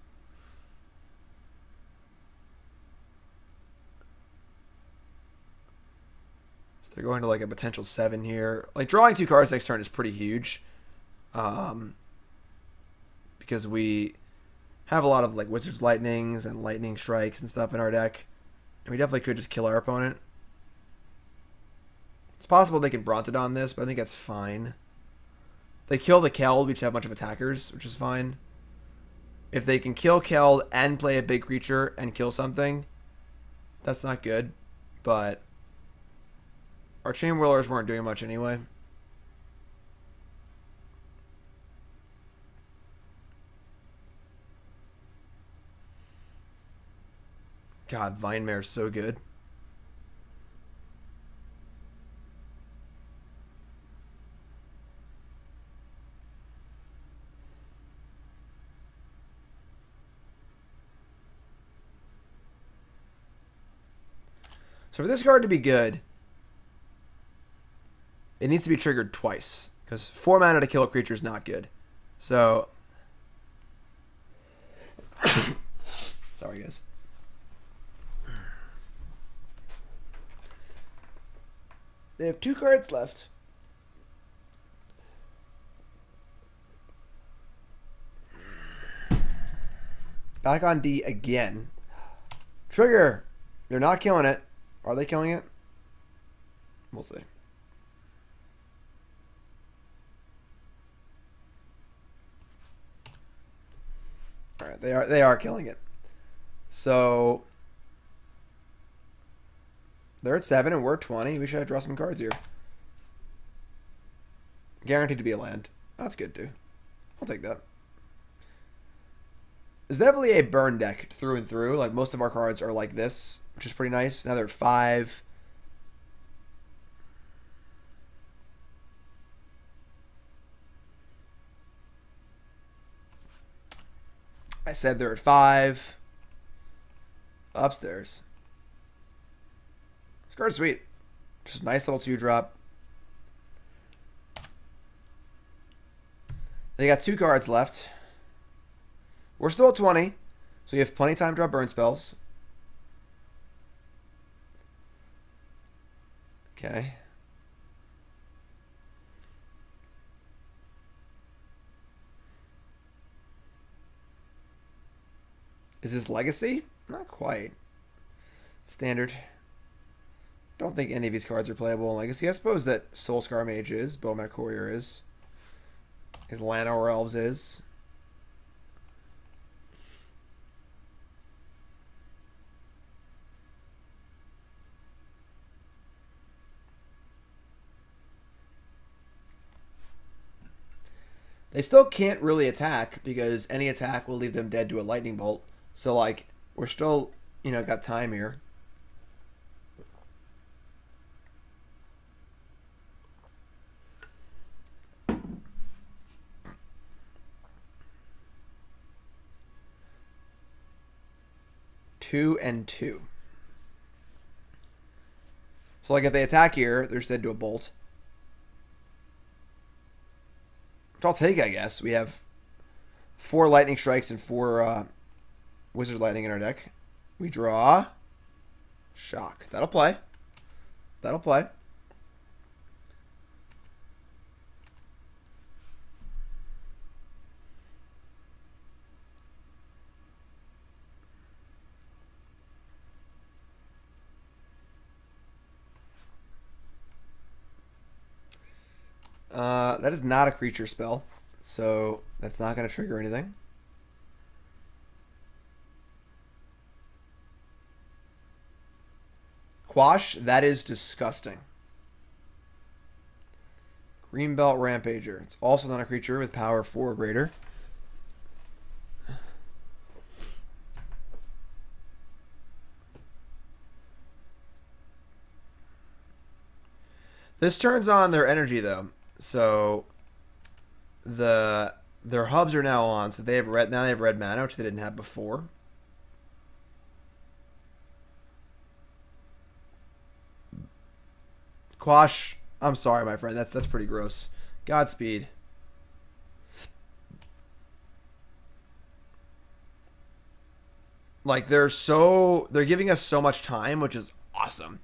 They're going to like a potential 7 here. Like drawing 2 cards next turn is pretty huge. Because we have a lot of like Wizard's Lightnings and Lightning Strikes and stuff in our deck. And we definitely could just kill our opponent. It's possible they can Brontodon this, but I think that's fine. If they kill the Keld, we just have a bunch of attackers, which is fine. If they can kill Keld and play a big creature and kill something, that's not good. But our Chainwhirlers weren't doing much anyway. God, Vinemare's so good. So for this card to be good, it needs to be triggered twice. Because 4 mana to kill a creature is not good. So... Sorry, guys. They have 2 cards left. Back on D again. Trigger! They're not killing it. Are they killing it? We'll see. They are killing it. So they're at 7 and we're at 20. We should draw some cards here. Guaranteed to be a land. That's good too. I'll take that. It's definitely a burn deck through and through. Like most of our cards are like this, which is pretty nice. Now they're at 5. I said they're at 5. Upstairs. This card's sweet. Just a nice little 2-drop. They got 2 cards left. We're still at 20, so you have plenty of time to draw burn spells. Okay. Is this Legacy? Not quite. Standard. Don't think any of these cards are playable in Legacy. I suppose that Soul-Scar Mage is. Bomat Courier is. His Llanowar Elves is. They still can't really attack because any attack will leave them dead to a lightning bolt. So, like, we're still, you know, got time here. Two and 2. So, like, if they attack here, they're just dead to a bolt. Which I'll take, I guess. We have 4 lightning strikes and 4 Wizard's Lightning in our deck. We draw Shock. That'll play. That'll play. That is not a creature spell, so that's not going to trigger anything. Quash, that is disgusting. Greenbelt Rampager. It's also not a creature with power 4 or greater. This turns on their energy though. So their hubs are now on, so they have red mana, which they didn't have before. Quash, I'm sorry, my friend. That's pretty gross. Godspeed. Like they're giving us so much time, which is awesome.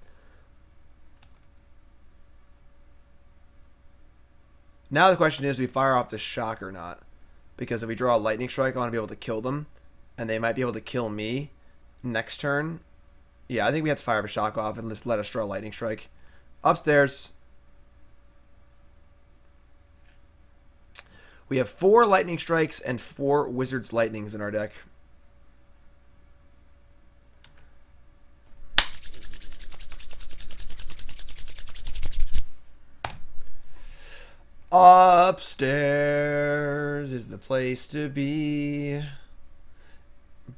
Now the question is, do we fire off the shock or not? Because if we draw a lightning strike, I want to be able to kill them, and they might be able to kill me next turn. Yeah, I think we have to fire a shock off and just let us draw a lightning strike. Upstairs. We have 4 lightning strikes and 4 wizard's lightnings in our deck. Upstairs is the place to be.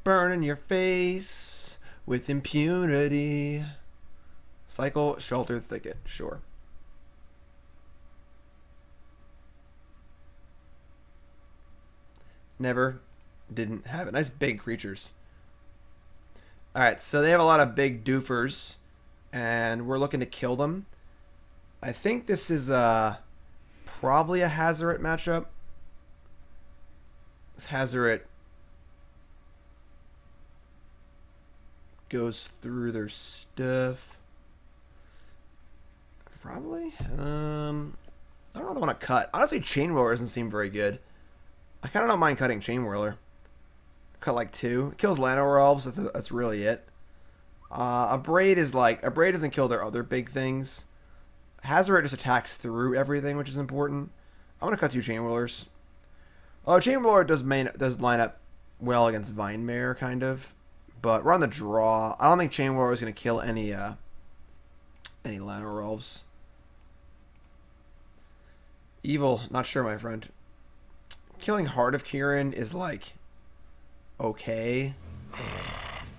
Burning your face with impunity. Cycle, Shelter, Thicket. Sure. Never. Didn't have it. Nice big creatures. Alright, so they have a lot of big doofers. And we're looking to kill them. I think this is probably a Hazoret matchup. This Hazoret goes through their stuff. Probably. I don't really want to cut. Honestly, Chainwhirler doesn't seem very good. I kind of don't mind cutting Chainwhirler. Cut like 2. It kills Llanowar Elves. That's really it. Abrade is like... Abrade doesn't kill their other big things. Hazoret just attacks through everything, which is important. I'm going to cut 2 Chainwhirlers. Oh, Chainwhirler does line up well against Vine Mare, kind of. But we're on the draw. I don't think Chainwhirler is going to kill any Llanowar Elves. Evil, not sure, my friend. Killing Heart of Kirin is like okay.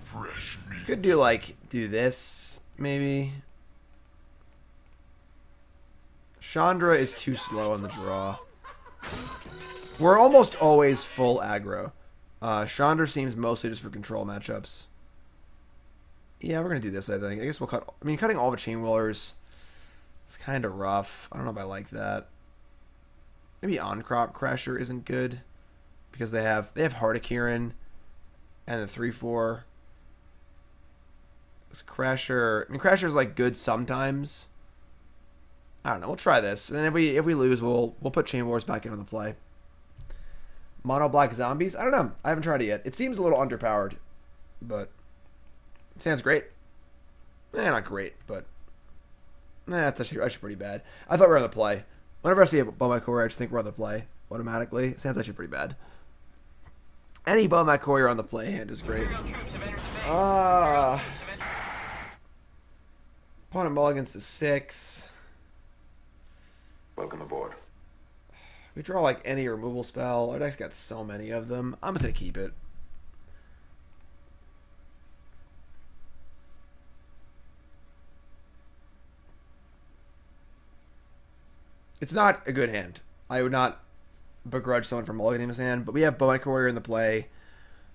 Fresh meat. Could do this maybe. Chandra is too slow on the draw. We're almost always full aggro. Chandra seems mostly just for control matchups. Yeah, we're gonna do this. I think. I guess we'll cut. I mean, cutting all the Chainwhirlers is kind of rough. I don't know if I like that. Maybe Ahn-Crop Crasher isn't good because they have Heart of Kirin and the 3/4. This Crasher. I mean, Crasher's like good sometimes. I don't know. We'll try this, and if we lose, we'll put Chainwhirlers back into the play. Mono Black Zombies. I don't know. I haven't tried it yet. It seems a little underpowered, but it sounds great. Not great, but that's actually pretty bad. I thought we were on the play. Whenever I see a Bomat Courier, I just think we're on the play automatically. It sounds actually pretty bad. Any Bomat Courier on the play hand is great. Opponent mulligans to 6. Welcome aboard. We draw like any removal spell. Our deck's got so many of them. I'm just gonna keep it. It's not a good hand. I would not begrudge someone for mulliganing his hand, but we have Bomat Courier in the play.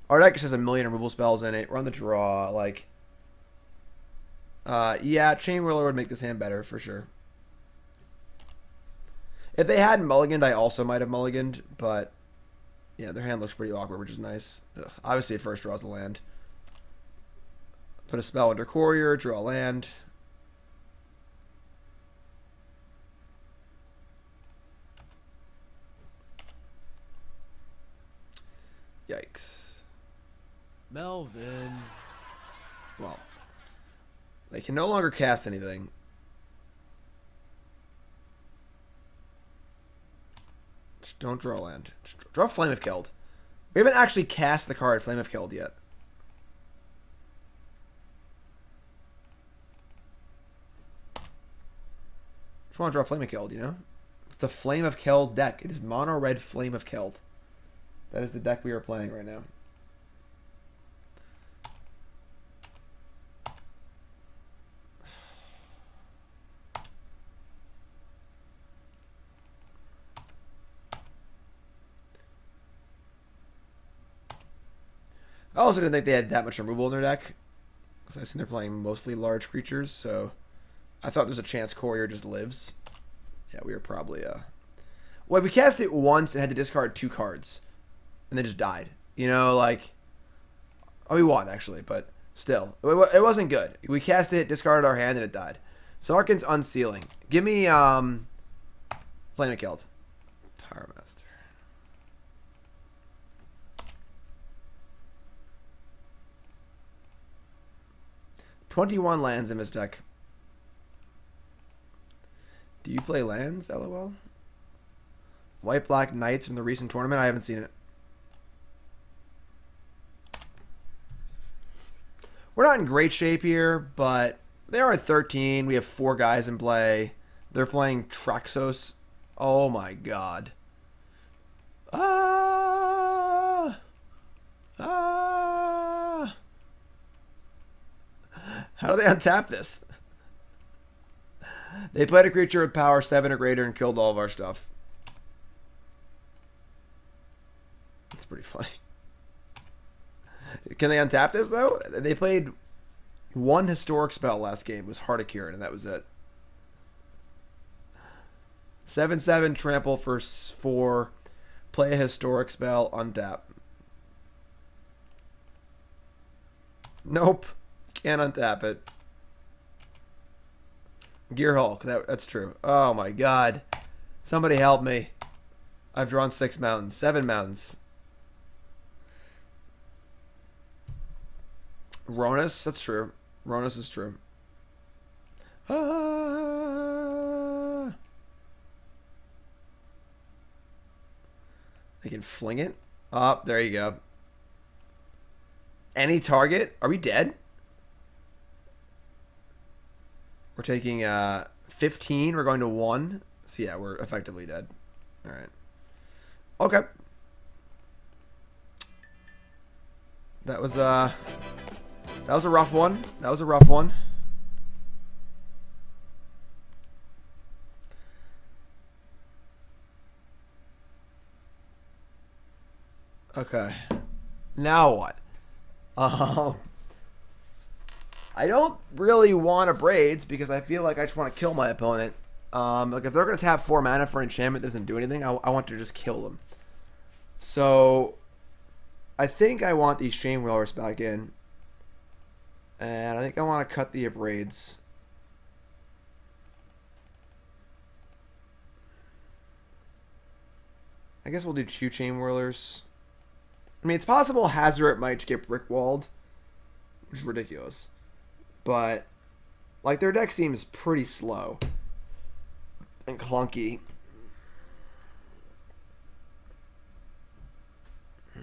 Our deck just has a million removal spells in it. We're on the draw. Like, yeah, Chainwhirler would make this hand better for sure. If they hadn't mulliganed, I also might have mulliganed, but yeah, their hand looks pretty awkward, which is nice. Ugh. Obviously, first draws the land. Put a spell under Courier, draw land. Yikes. Melvin. Well, they can no longer cast anything. Just don't draw land. Just draw Flame of Keld. We haven't actually cast the card Flame of Keld yet. Just want to draw Flame of Keld, you know? It's the Flame of Keld deck. It is mono red Flame of Keld. That is the deck we are playing right now. I also didn't think they had that much removal in their deck, because I assume they're playing mostly large creatures, so I thought there's a chance Courier just lives. Yeah, we were probably... Well, we cast it once and had to discard 2 cards, and then just died. You know, like... Oh, we won, actually, but still. It wasn't good. We cast it, discarded our hand, and it died. Sarkhan's Unsealing. Give me, Flame of Keld. Pyromancer. 21 lands in his deck. Do you play lands, LOL? White Black Knights from the recent tournament? I haven't seen it. We're not in great shape here, but they are at 13. We have 4 guys in play. They're playing Traxos. Oh my god. How do they untap this? They played a creature with power 7 or greater and killed all of our stuff. That's pretty funny. Can they untap this, though? They played 1 historic spell last game. It was Heart of Kirin, and that was it. 7/7 trample for 4. Play a historic spell, untap. Nope. Can't untap it. Gear Hulk. That's true. Oh my god. Somebody help me. I've drawn 6 mountains. 7 mountains. Ronus. That's true. Ronus is true. They can fling it. Oh, there you go. Any target? Are we dead? We're taking 15. We're going to 1. So yeah, we're effectively dead. All right. Okay. That was a rough one. That was a rough one. Okay. Now what? I don't really want Abrades because I feel like I just want to kill my opponent. Like if they're gonna tap 4 mana for enchantment that doesn't do anything, I want to just kill them. So I think I want these Chainwhirlers back in, and I think I want to cut the Abrades. I guess we'll do 2 Chainwhirlers. I mean, it's possible Hazoret might get brickwalled, which is ridiculous. But, like, their deck seems pretty slow and clunky. Do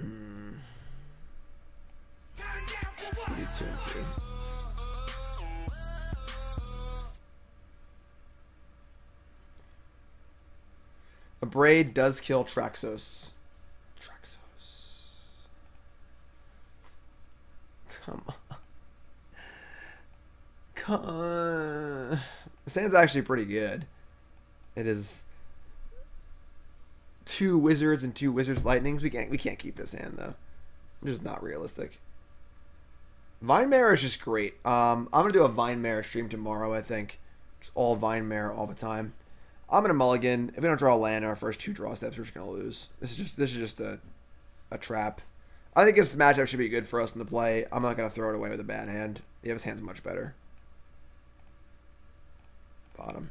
2 and 2. Abrade does kill Traxos. Come on. Come on. This hand's actually pretty good. It is 2 wizards and 2 wizards lightnings. We can't keep this hand though. It's just not realistic. Vine Mare is just great. I'm gonna do a Vine Mare stream tomorrow, I think. Just all Vine Mare all the time. I'm gonna mulligan. If we don't draw a land in our first 2 draw steps, we're just gonna lose. This is just a trap. I think this matchup should be good for us in the play. I'm not going to throw it away with a bad hand. Yeah, his hand's much better. Bottom.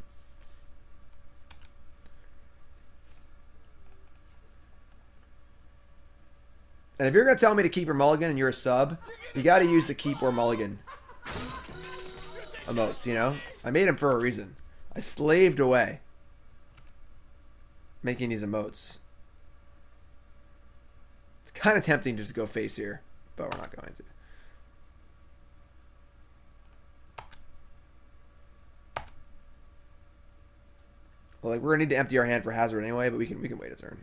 And if you're going to tell me to keep your mulligan and you're a sub, you got to use the keep or mulligan emotes, you know? I made them for a reason. I slaved away making these emotes. It's kind of tempting just to go face here, but we're not going to. Well, like we're gonna need to empty our hand for Hazoret anyway, but we can wait a turn.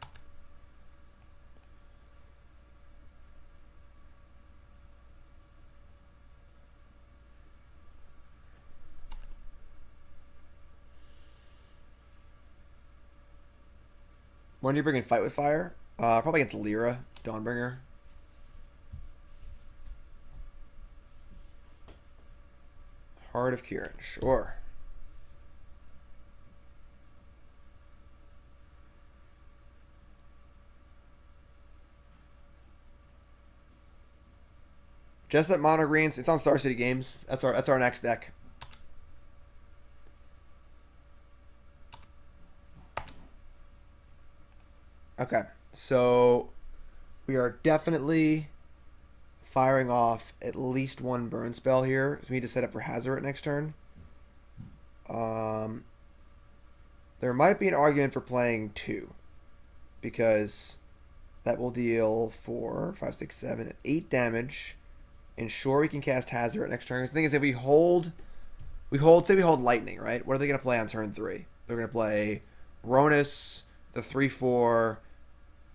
When do you bring in Fight with Fire? Probably against Lyra, Dawnbringer. Heart of Kieran, sure. Jessup Mono Greens. It's on Star City Games. That's our next deck. Okay, so we are definitely firing off at least 1 burn spell here. So we need to set up for Hazoret next turn. There might be an argument for playing 2 because that will deal 4, 5, 6, 7, 8 damage. Ensure we can cast Hazoret next turn. The thing is, if we hold, say we hold Lightning, right? What are they going to play on turn 3? They're going to play Ronus, the 3/4.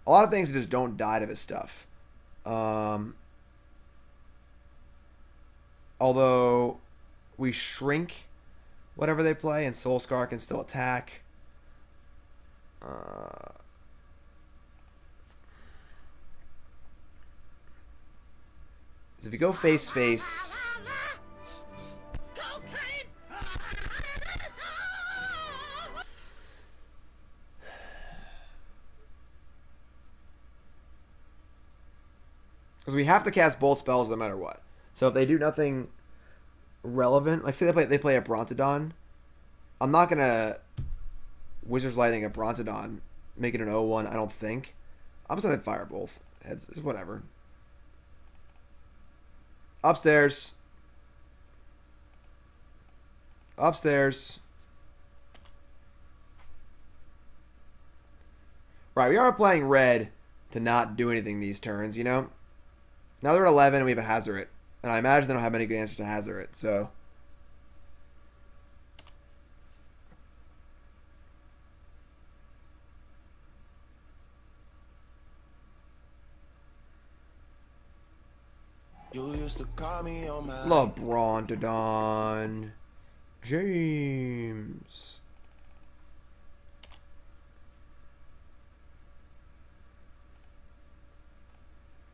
A lot of things that just don't die to this stuff. Although we shrink whatever they play, and Soul-Scar can still attack. So if you go face-face... Because we have to cast both spells no matter what. So if they do nothing relevant, like say they play a Brontodon, I'm not going to Wizard's Lightning a Brontodon, make it an 0-1, I don't think. I'm just going to fire both. It's whatever. Upstairs. Upstairs. Right, we are playing red to not do anything these turns, you know? Now they're at 11 and we have a Hazoret. And I imagine they don't have many good answers to Hazoret, so... You used to call me on my LeBron to Don James.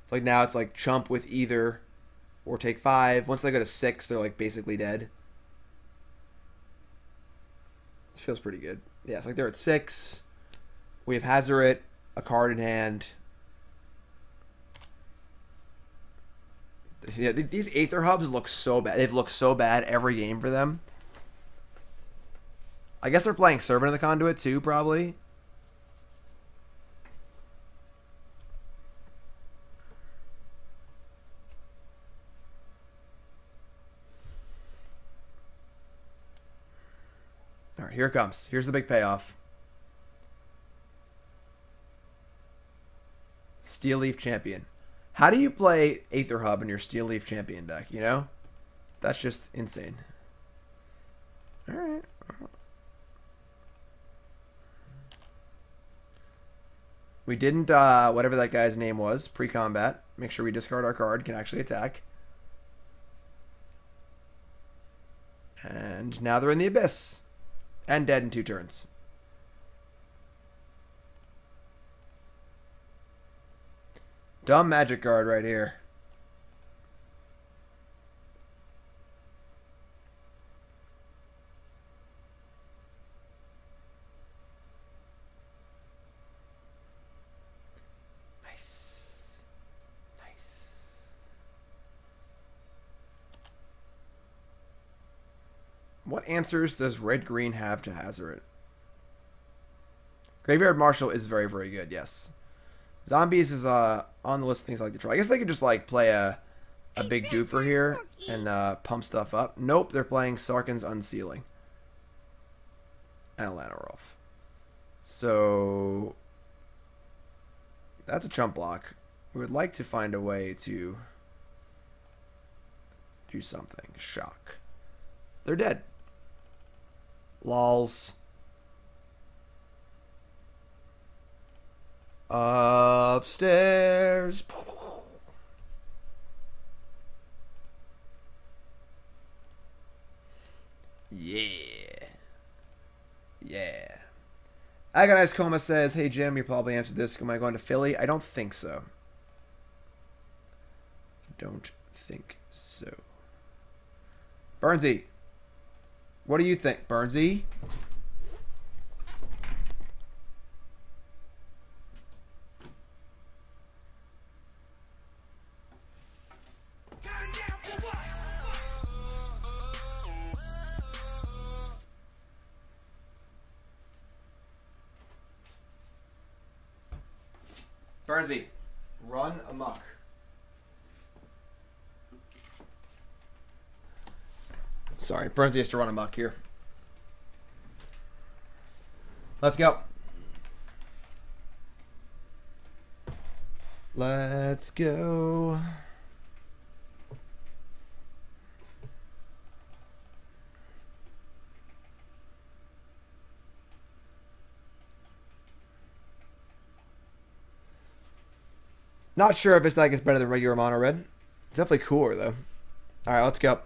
It's like now it's like chump with either or take 5. Once they go to 6, they're like basically dead. This feels pretty good. Yeah, it's like they're at 6. We have Hazoret, a card in hand. Yeah, these Aether Hubs look so bad. They've looked so bad every game for them. I guess they're playing Servant of the Conduit too, probably. All right, here it comes. Here's the big payoff. Steel Leaf Champion. How do you play Aether Hub in your Steel Leaf Champion deck, you know? That's just insane. Alright. We didn't, whatever that guy's name was, pre-combat. Make sure we discard our card, can actually attack. And now they're in the Abyss. And dead in 2 turns. Dumb magic card right here. Nice. Nice. What answers does red-green have to Hazoret? Graveyard Marshal is very, very good, yes. Zombies is on the list of things I like to try. I guess they could just like play a big doofer here and pump stuff up. Nope, they're playing Sarkhan's Unsealing. And Lanarolf. So that's a chump block. We would like to find a way to do something. Shock. They're dead. Lols. Upstairs. Yeah. Yeah. Agonized Coma says, hey Jim, you probably answered this. Am I going to Philly? I don't think so. Don't think so. Burnsy. What do you think, Burnsy? Burnsy, run amok. Sorry, Burnsy has to run amok here. Let's go. Let's go. Not sure if this deck is better than regular mono red. It's definitely cooler though. Alright, let's go.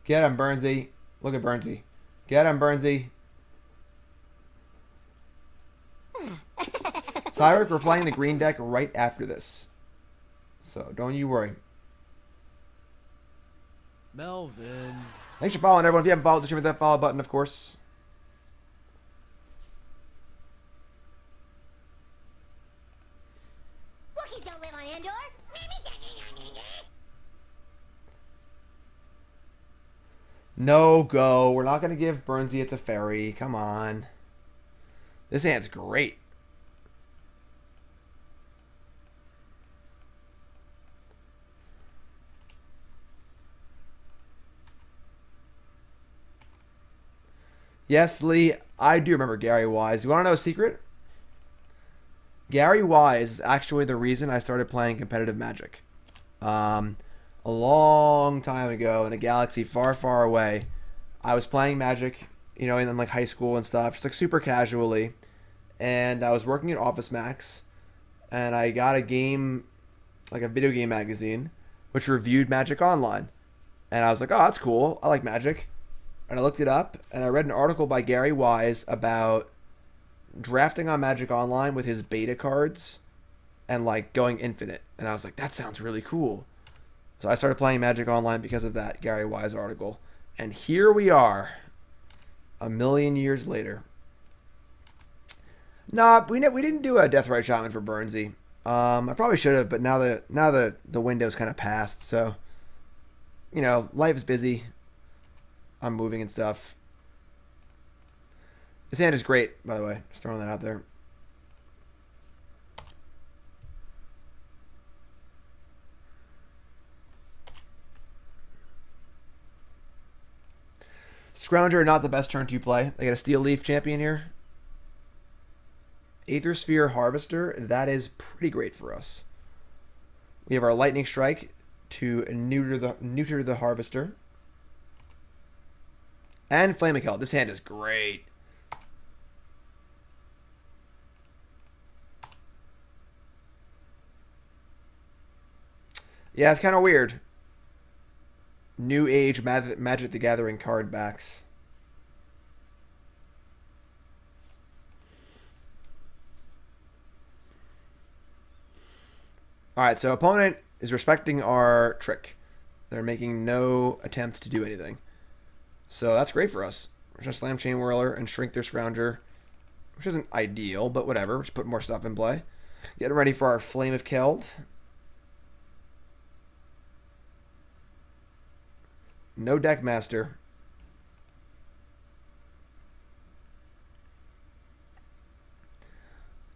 Get him, Burnsy. Look at Burnsy. Get him, Burnsy. Cyric, we're playing the green deck right after this. So don't you worry. Melvin. Thanks for following, everyone. If you haven't followed, just hit that follow button, of course. Rookies don't live on Endor. No go. We're not going to give Burnsy it's a fairy. Come on. This hand's great. Yes, Lee, I do remember Gary Wise. You want to know a secret? Gary Wise is actually the reason I started playing competitive Magic. A long time ago in a galaxy far, far away, I was playing Magic, you know, in like high school and stuff, just like super casually. And I was working at Office Max, and I got a game, like a video game magazine, which reviewed Magic Online. And I was like, oh, that's cool. I like Magic. And I looked it up, and I read an article by Gary Wise about drafting on Magic Online with his beta cards and like going infinite. And I was like, that sounds really cool. So I started playing Magic Online because of that Gary Wise article. And here we are, a million years later. Nah, we didn't do a Deathrite Shaman for Burnsy. I probably should have, but now the window's kind of passed. So, you know, life is busy. I'm moving and stuff. This hand is great, by the way. Just throwing that out there. Scrounger, not the best turn to play. They got a Steel Leaf champion here. Aether Sphere Harvester. That is pretty great for us. We have our Lightning Strike to neuter the Harvester. And Flame of Keld. This hand is great. Yeah, it's kind of weird. New Age Magic the Gathering card backs. Alright, so opponent is respecting our trick. They're making no attempt to do anything. So that's great for us. We're going to slam Chainwhirler and shrink their Scrounger, which isn't ideal, but whatever. Just put more stuff in play. Getting ready for our Flame of Keld. No Deck Master.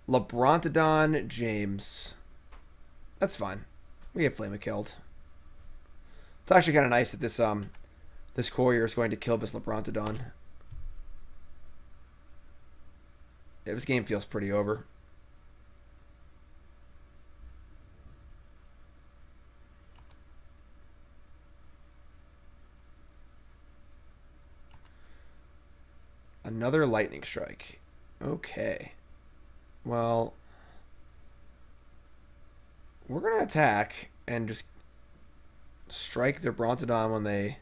Labrontodon James. That's fine. We have Flame of Keld. It's actually kind of nice that this Courier is going to kill this Labrontodon. Yeah, this game feels pretty over. Another Lightning Strike. Okay. Well, we're going to attack and just strike their Brontodon when they...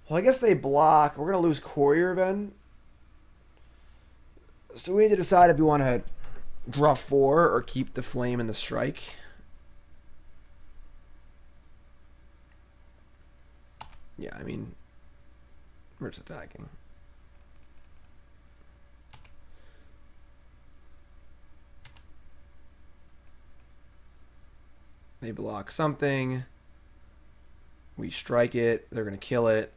Well, I guess they block. We're going to lose Courier then. So we need to decide if we want to draw 4 or keep the Flame and the Strike. Yeah, I mean, we're just attacking. They block something. We strike it. They're going to kill it.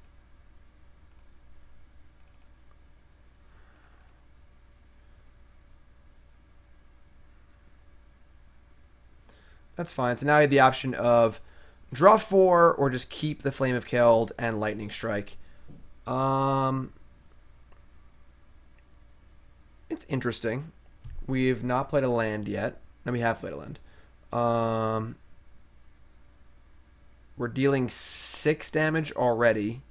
That's fine. So now I have the option of draw 4 or just keep the Flame of Keld and Lightning Strike. It's interesting. We've not played a land yet. No, we have played a land. We're dealing 6 damage already.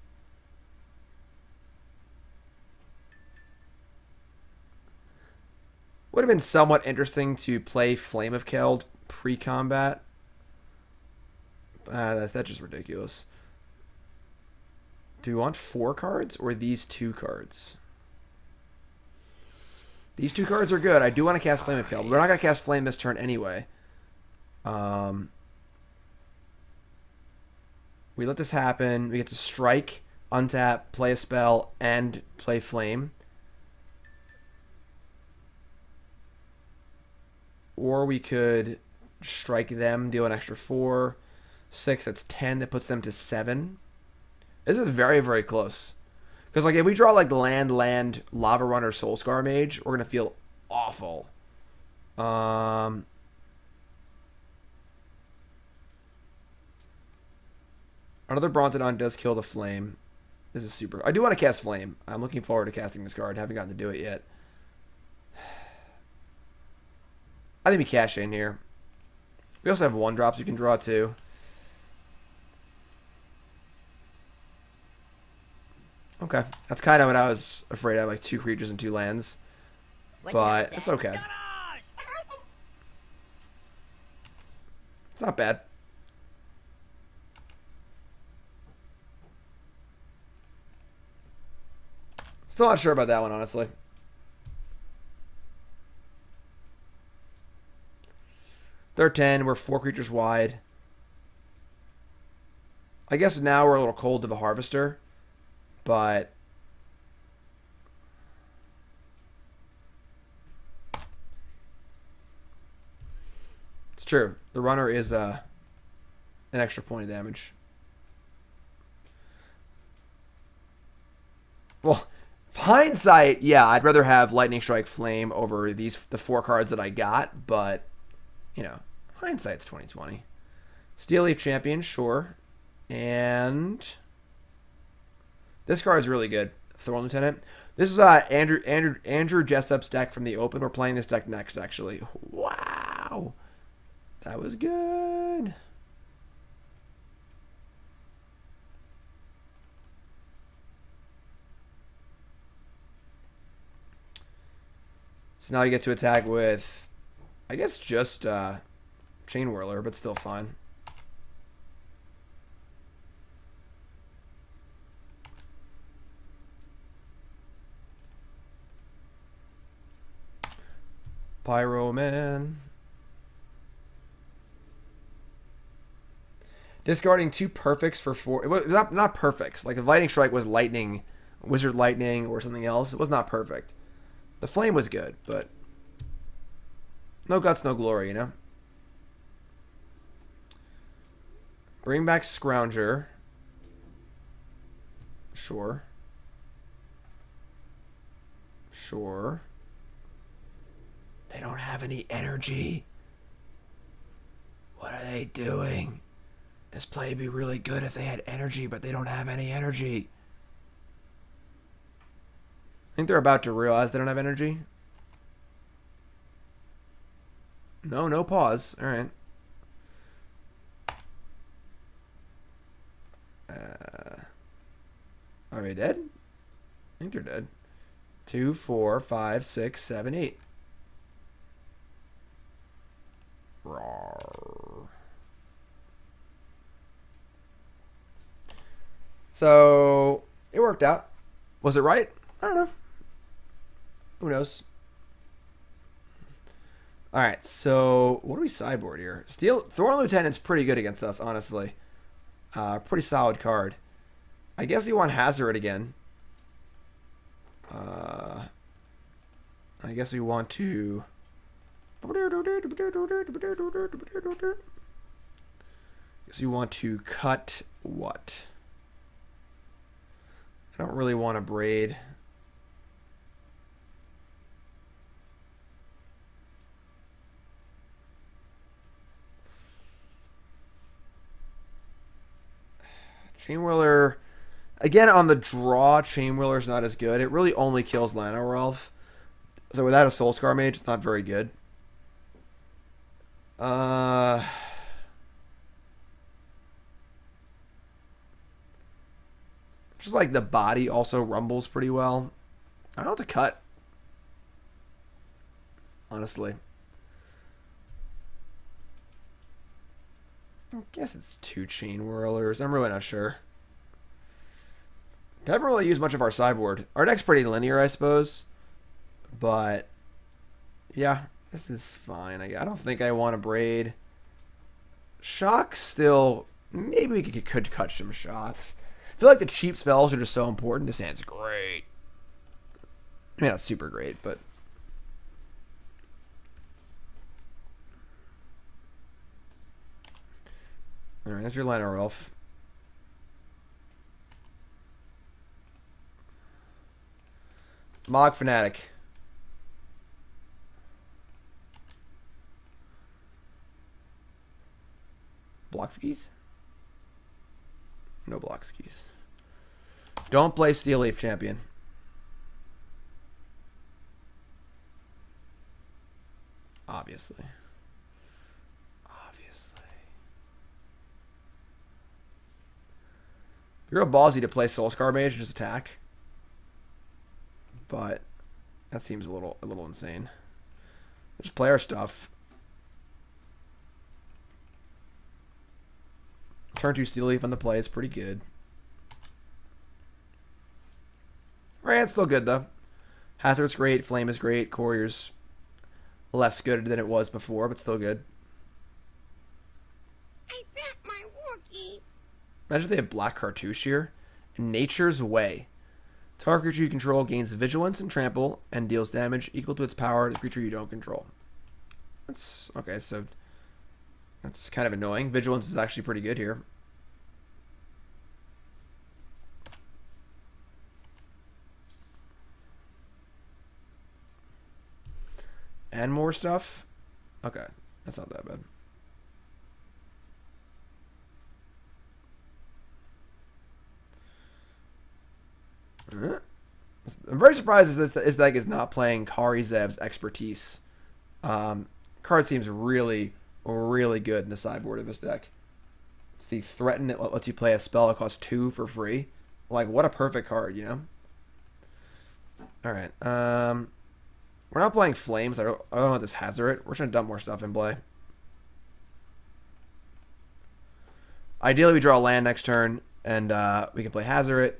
Would have been somewhat interesting to play Flame of Keld pre-combat. That's just ridiculous. Do we want 4 cards or these 2 cards? These 2 cards are good. I do want to cast Flame of Keld. We're not going to cast Flame this turn anyway. We let this happen. We get to strike, untap, play a spell, and play Flame. Or we could strike them, deal an extra 4, 6, that's 10. That puts them to 7. This is very, very close. Because like if we draw like land, Lavarunner, Soul-Scar Mage, we're going to feel awful. Another Brontodon does kill the Flame. This is super. I do want to cast Flame. I'm looking forward to casting this card. Haven't gotten to do it yet. I think we cash in here. We also have 1-drops we can draw too. Okay. That's kind of what I was afraid of, like 2 creatures and 2 lands. But it's okay. It's not bad. Still not sure about that one, honestly. They're 10. We're 4 creatures wide. I guess now we're a little cold to the Harvester, but it's true. The runner is an extra point of damage. Well, hindsight, yeah, I'd rather have Lightning Strike Flame over the 4 cards that I got, but you know, hindsight's 2020. Steel Leaf Champion, sure. And this card is really good. Thorn Lieutenant. This is Andrew Jessup's deck from the Open. We're playing this deck next, actually. Wow. That was good. So now you get to attack with, I guess, just Chainwhirler, but still fine. Pyroman. Discarding 2 perfects for 4. It was not perfects. Like the Lightning Strike was lightning, Wizard Lightning, or something else. It was not perfect. The Flame was good, but no guts, no glory, you know? Bring back Scrounger. Sure. Sure. They don't have any energy. What are they doing? This play would be really good if they had energy, but they don't have any energy. I think they're about to realize they don't have energy. No pause. All right. Are they dead? I think they're dead. 2, 4, 5, 6, 7, 8. Rawr. So it worked out. Was it right? I don't know. Who knows? All right, so what do we sideboard here? Thorn Lieutenant's pretty good against us, honestly. Pretty solid card. I guess you want Hazoret again. I guess we want to. Guess you want to cut what? I don't really want to braid. Chainwhirler, again on the draw, Chainwhirler's not as good. It really only kills Llanowar. So without a Soul-Scar Mage, it's not very good. Just like the body also rumbles pretty well. I don't know what to cut. Honestly. I guess it's 2 Chainwhirlers. I'm really not sure. I haven't really used much of our sideboard. Our deck's pretty linear, I suppose. But, yeah, this is fine. I don't think I want to braid. Shock still... Maybe we could cut some shocks. I feel like the cheap spells are just so important. This hand's great. I mean, not super great, but... Alright, that's your Llanowar Elf. Mog Fanatic. Block skis? No block skis. Don't play Steel Leaf Champion. Obviously. You're real ballsy to play Soul-Scar Mage and just attack. But that seems a little insane. Just play our stuff. Turn 2 Steel Leaf on the play is pretty good. Alright, it's still good though. Hazoret's great, Flame is great, Courier's less good than it was before, but still good. I bet my walkie. Imagine if they have Black Cartouche here. In Nature's Way. Target creature you control gains Vigilance and Trample and deals damage equal to its power to the creature you don't control. That's okay, so that's kind of annoying. Vigilance is actually pretty good here. And more stuff? Okay, that's not that bad. I'm very surprised this deck is not playing Kari Zev's Expertise. Card seems really, really good in the sideboard of this deck. It's the Threaten that lets you play a spell that costs 2 for free. Like, what a perfect card, you know? Alright, we're not playing Flames. I don't want this Hazoret. We're trying to dump more stuff in play. Ideally, we draw a land next turn, and we can play Hazoret,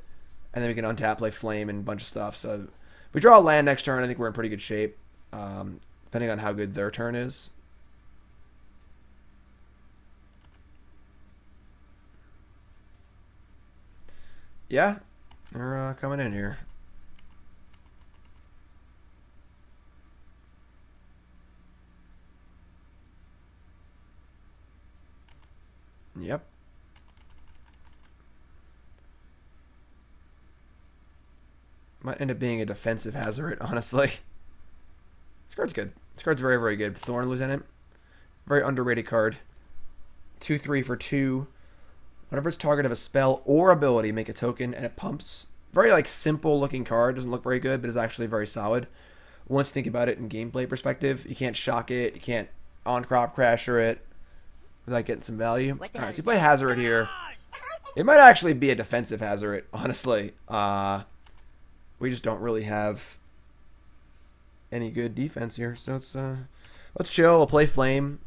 and then we can untap, play Flame, and a bunch of stuff. So if we draw a land next turn, I think we're in pretty good shape, depending on how good their turn is. Yeah, they're coming in here. Yep. Might end up being a defensive Hazoret, honestly. This card's good. This card's very, very good. Thorn Lieutenant. Very underrated card. 2/3 for 2. Whenever it's target of a spell or ability, make a token, and it pumps. Very, like, simple looking card. Doesn't look very good, but is actually very solid. Once you think about it in gameplay perspective, you can't shock it. You can't Ahn-Crop Crasher it without getting some value. Alright, so you play Hazoret here. It might actually be a defensive Hazoret, honestly. We just don't really have any good defense here. So let's chill. We'll play Flame.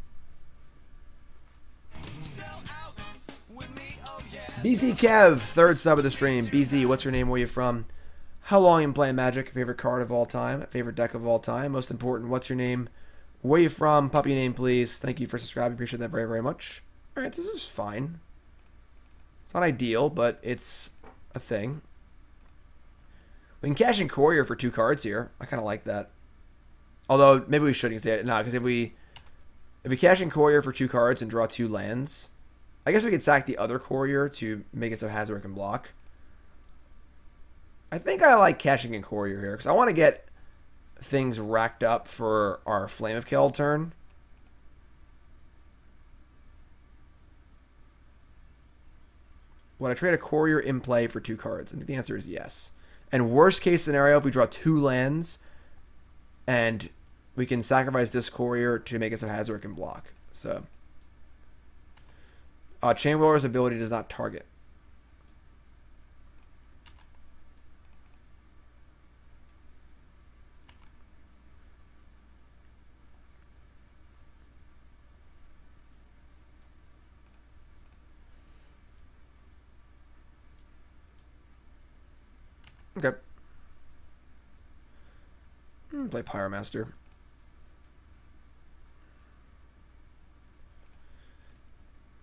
BZ Kev, 3rd sub of the stream. BZ, what's your name? Where you from? How long you been playing Magic? Favorite card of all time? Favorite deck of all time? Most important, what's your name? Where you from? Puppy name, please. Thank you for subscribing. Appreciate that very, very much. Alright, this is fine. It's not ideal, but it's a thing. We can cash in Courier for 2 cards here. I kind of like that. Although, maybe we shouldn't say it. No, because if we cash in Courier for 2 cards and draw 2 lands, I guess we could sack the other Courier to make it so Hazoret can block. I think I like cashing in Courier here, because I want to get things racked up for our Flame of Keld turn. Would I trade a Courier in play for 2 cards? I think the answer is yes. And worst case scenario, if we draw 2 lands, and we can sacrifice this Courier to make it so Hazoret can block. So, Chainwhirler's ability does not target. Okay. Play Pyromancer.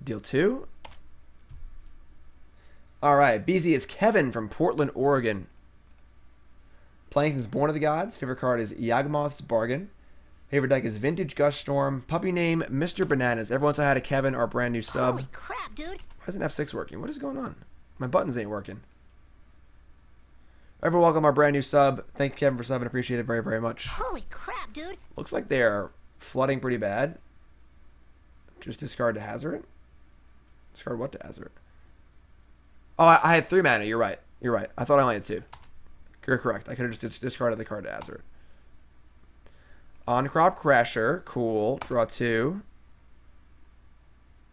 Deal 2. Alright, BZ is Kevin from Portland, Oregon. Playing since Born of the Gods. Favorite card is Yawgmoth's Bargain. Favorite deck is Vintage Gust Storm. Puppy name, Mr. Bananas. Everyone say hi to Kevin, our brand new sub. Holy crap, dude. Why isn't F6 working? What is going on? My buttons ain't working. Everyone welcome our brand new sub. Thank you, Kevin, for subbing. Appreciate it very, very much. Holy crap, dude. Looks like they're flooding pretty bad. Just discard to Hazoret. Discard what to Hazoret? Oh, I had 3 mana. You're right. You're right. I thought I only had 2. You're correct. I could have just discarded the card to Hazoret. Ahn-Crop Crasher. Cool. Draw 2.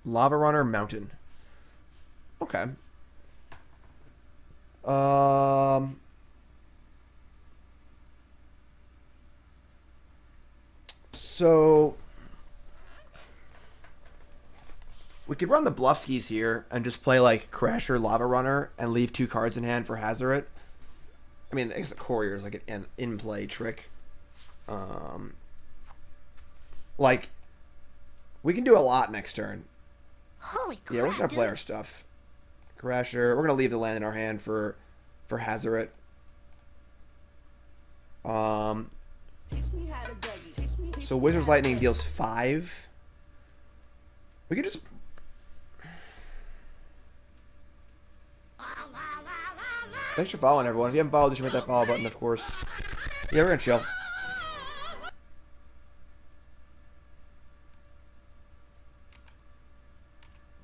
Lavarunner Mountain. Okay. So we could run the Bluffskis here and just play like Crasher, Lavarunner, and leave 2 cards in hand for Hazoret. I mean, I guess the Courier is like an in-play trick. Like, we can do a lot next turn. Holy crap, Yeah, we're just gonna play dude. our stuff. Crasher. We're gonna leave the land in our hand for Hazoret. So Wizard's Lightning deals 5. We could just. Thanks for following, everyone. If you haven't followed, just hit that follow button, of course. Yeah, we're gonna chill.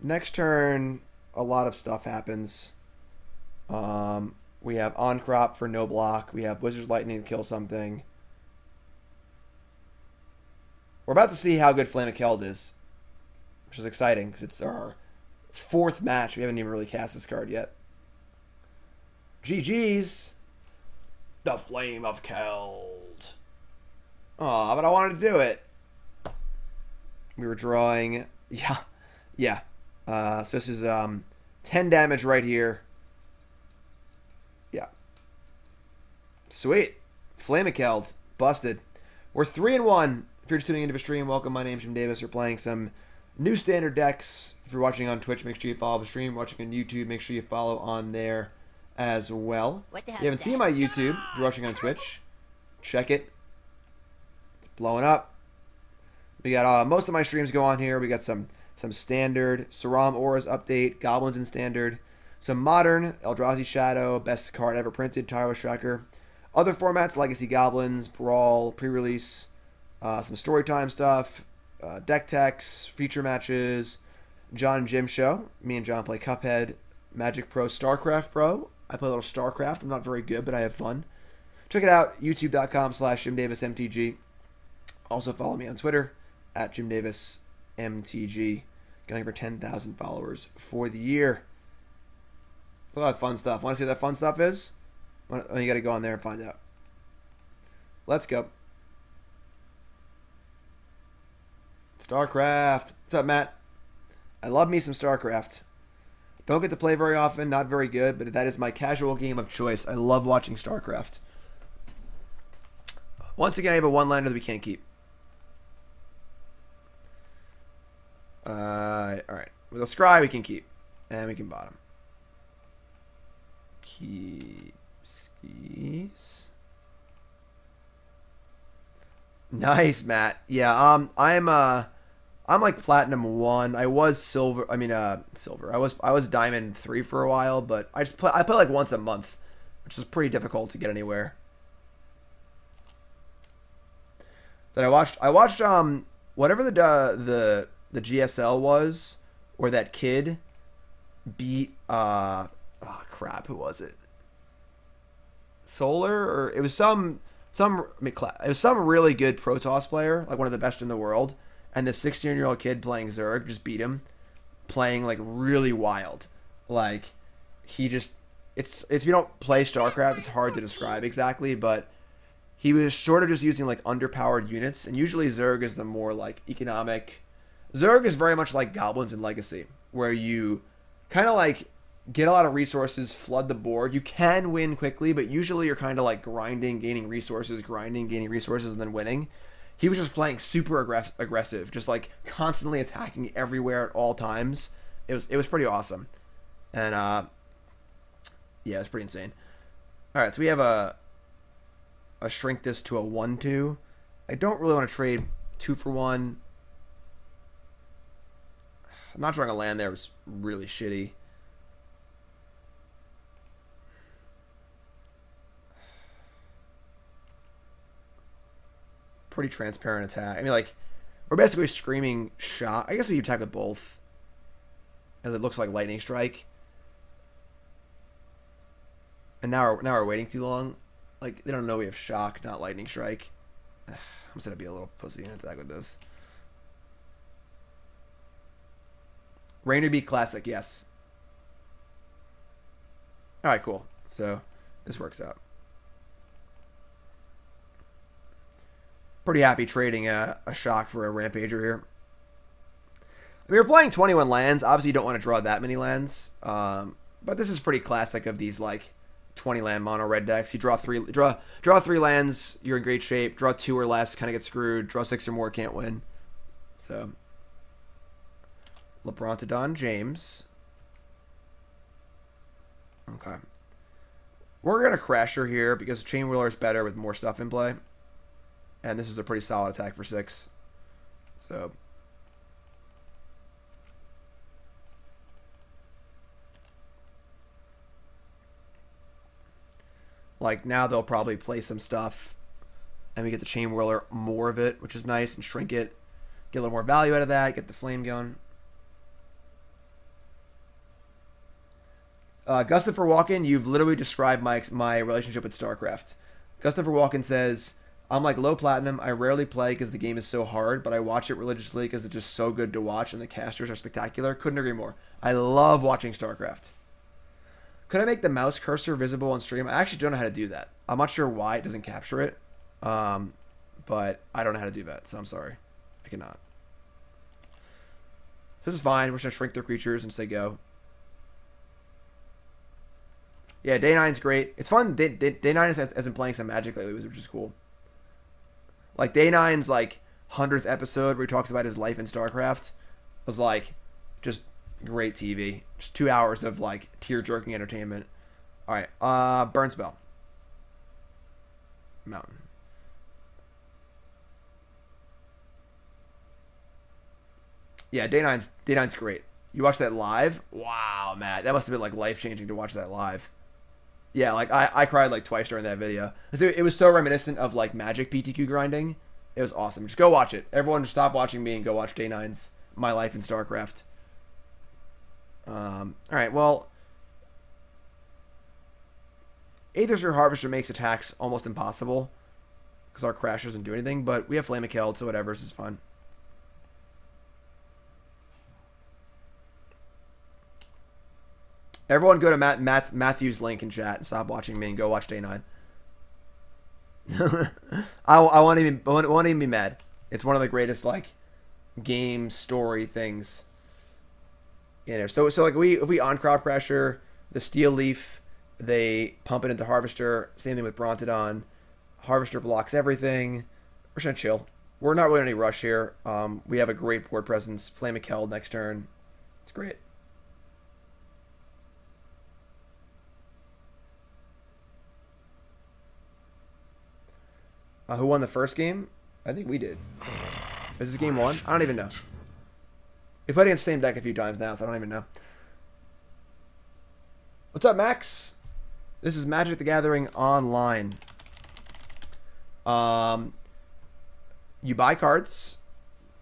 Next turn, a lot of stuff happens. We have Ahn-Crop for no block. We have Wizard's Lightning to kill something. We're about to see how good Flame of Keld is, which is exciting because it's our 4th match. We haven't even really cast this card yet. GG's. The Flame of Keld. Aw, but I wanted to do it. We were drawing. Yeah. So this is 10 damage right here. Yeah. Sweet. Flame of Keld. Busted. We're 3-1. If you're just tuning into the stream, welcome. My name's Jim Davis. We're playing some new standard decks. If you're watching on Twitch, make sure you follow the stream. Watching on YouTube, make sure you follow on there as well. What the hell If you haven't is seen that? my YouTube, if you're watching on Twitch, check it. It's blowing up. We got most of my streams go on here. We got some standard, Saram Auras update, Goblins in standard, some modern, Eldrazi Shadow, best card ever printed, Tireless Tracker. Other formats, Legacy Goblins, Brawl, pre-release, some storytime stuff, deck techs, feature matches, John and Jim show. Me and John play Cuphead, Magic Pro, StarCraft Pro. I play a little StarCraft. I'm not very good, but I have fun. Check it out, youtube.com/JimDavisMTG. Also follow me on Twitter, @JimDavisMTG. Going for 10,000 followers for the year. A lot of fun stuff. Want to see what that fun stuff is? Oh, you got to go on there and find out. Let's go. StarCraft. What's up, Matt? I love me some StarCraft. Don't get to play very often, not very good, but that is my casual game of choice. I love watching StarCraft. Once again, I have a one-liner that we can't keep. Alright. With a scry, we can keep. And we can bottom. Keep skis. Nice, Matt. Yeah, I'm like platinum 1. I was silver. Silver. I was diamond 3 for a while, but I play like once a month, which is pretty difficult to get anywhere. Then I watched whatever the GSL was, where that kid beat crap, who was it? Solar, or it was some really good Protoss player, like one of the best in the world, and the 16-year-old kid playing Zerg just beat him, playing like really wild. Like he just it's if you don't play StarCraft, it's hard to describe exactly, but he was sort of just using like underpowered units, and usually Zerg is the more like economic. Zerg is very much like Goblins in Legacy, where you kind of like get a lot of resources, flood the board. You can win quickly, but usually you're kind of like grinding, gaining resources, and then winning. He was just playing super aggressive, just like constantly attacking everywhere at all times. It was pretty awesome, and yeah, it's pretty insane. All right, so we have a shrink this to a 1/2. I don't really want to trade 2 for 1. I'm not drawing a land there. It was really shitty. Pretty transparent attack. I mean, like, we're basically screaming shot. I guess we attack with both, as it looks like lightning strike. And now we're waiting too long. Like, they don't know we have Shock, not Lightning Strike. I'm just going to be a little pussy and attack with this. Rain would be classic, yes. Alright, cool. So, this works out. Pretty happy trading a Shock for a Rampager here. I mean, we're playing 21 lands. Obviously, you don't want to draw that many lands. But this is pretty classic of these, like, 20 land mono red decks. You draw three lands, you're in great shape. Draw 2 or less, kind of get screwed. Draw 6 or more, can't win. So, LeBrontodon James. Okay. We're going to Crasher here because Chainwhirler is better with more stuff in play. And this is a pretty solid attack for 6. So, like, now they'll probably play some stuff. And we get the Chainwhirler, more of it, which is nice. And shrink it. Get a little more value out of that. Get the flame going. Gustafer Walken, you've literally described my relationship with StarCraft. Gustafer Walken says, I'm like low platinum. I rarely play because the game is so hard, but I watch it religiously because it's just so good to watch and the casters are spectacular. Couldn't agree more. I love watching StarCraft. Could I make the mouse cursor visible on stream? I actually don't know how to do that. I'm not sure why it doesn't capture it, but I don't know how to do that, so I'm sorry. I cannot. This is fine. We're just going to shrink their creatures and say go. Yeah, Day 9's great. It's fun. Day 9 has been playing some Magic lately, which is cool. Like, Day 9's, like, 100th episode where he talks about his life in StarCraft was, like, just great TV. Just 2 hours of, like, tear-jerking entertainment. Alright, Burn Spell. Mountain. Yeah, Day 9's great. You watched that live? Wow, Matt. That must have been, like, life-changing to watch that live. Yeah, like, I cried, like, twice during that video. It was so reminiscent of, like, Magic PTQ grinding. It was awesome. Just go watch it. Everyone just stop watching me and go watch Day 9's My Life in StarCraft. Alright, well, Aethersphere Harvester makes attacks almost impossible because our Crasher doesn't do anything, but we have Flame of Keld, so whatever, this is fun. Everyone go to Matthew's link in chat and stop watching me and go watch Day 9. I won't even be mad. It's one of the greatest, like, game story things in there. So like if we Ahn-Crop Crasher, the Steel Leaf, they pump it into Harvester. Same thing with Brontodon. Harvester blocks everything. We're just gonna chill. We're not really in any rush here. We have a great board presence. Flame of Keld next turn. It's great. Who won the first game? I think we did. Is this game 1? I don't even know. We played against the same deck a few times now, so I don't even know. What's up, Max? This is Magic the Gathering Online. You buy cards.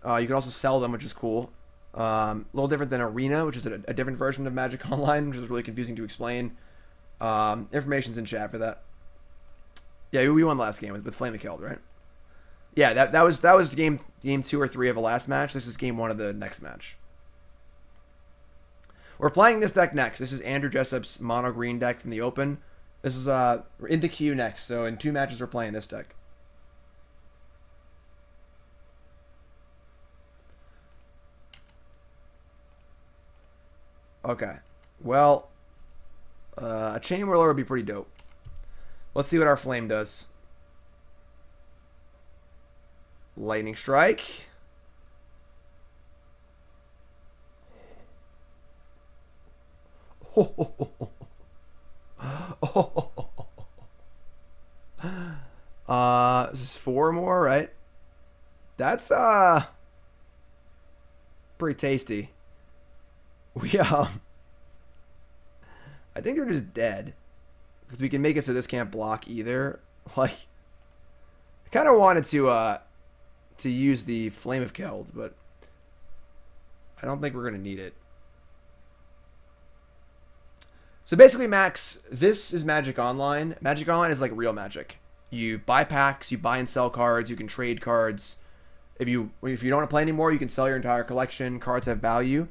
You can also sell them, which is cool. A little different than Arena, which is a different version of Magic Online, which is really confusing to explain. Information's in chat for that. Yeah, we won last game with Flame of Keld, right? Yeah, that was game 2 or 3 of the last match. This is game 1 of the next match. We're playing this deck next. This is Andrew Jessup's mono green deck from the Open. This is we're in the queue next. So in 2 matches we're playing this deck. Okay. Well, a Chainwhirler would be pretty dope. Let's see what our flame does. Lightning Strike. This is 4 more, right? That's pretty tasty. I think they're just dead. Because we can make it so this can't block either. Like, I kind of wanted to use the Flame of Keld, but I don't think we're going to need it. So basically, Max, this is Magic Online. Magic Online is like real Magic. You buy packs, you buy and sell cards, you can trade cards. If you don't want to play anymore, you can sell your entire collection. Cards have value.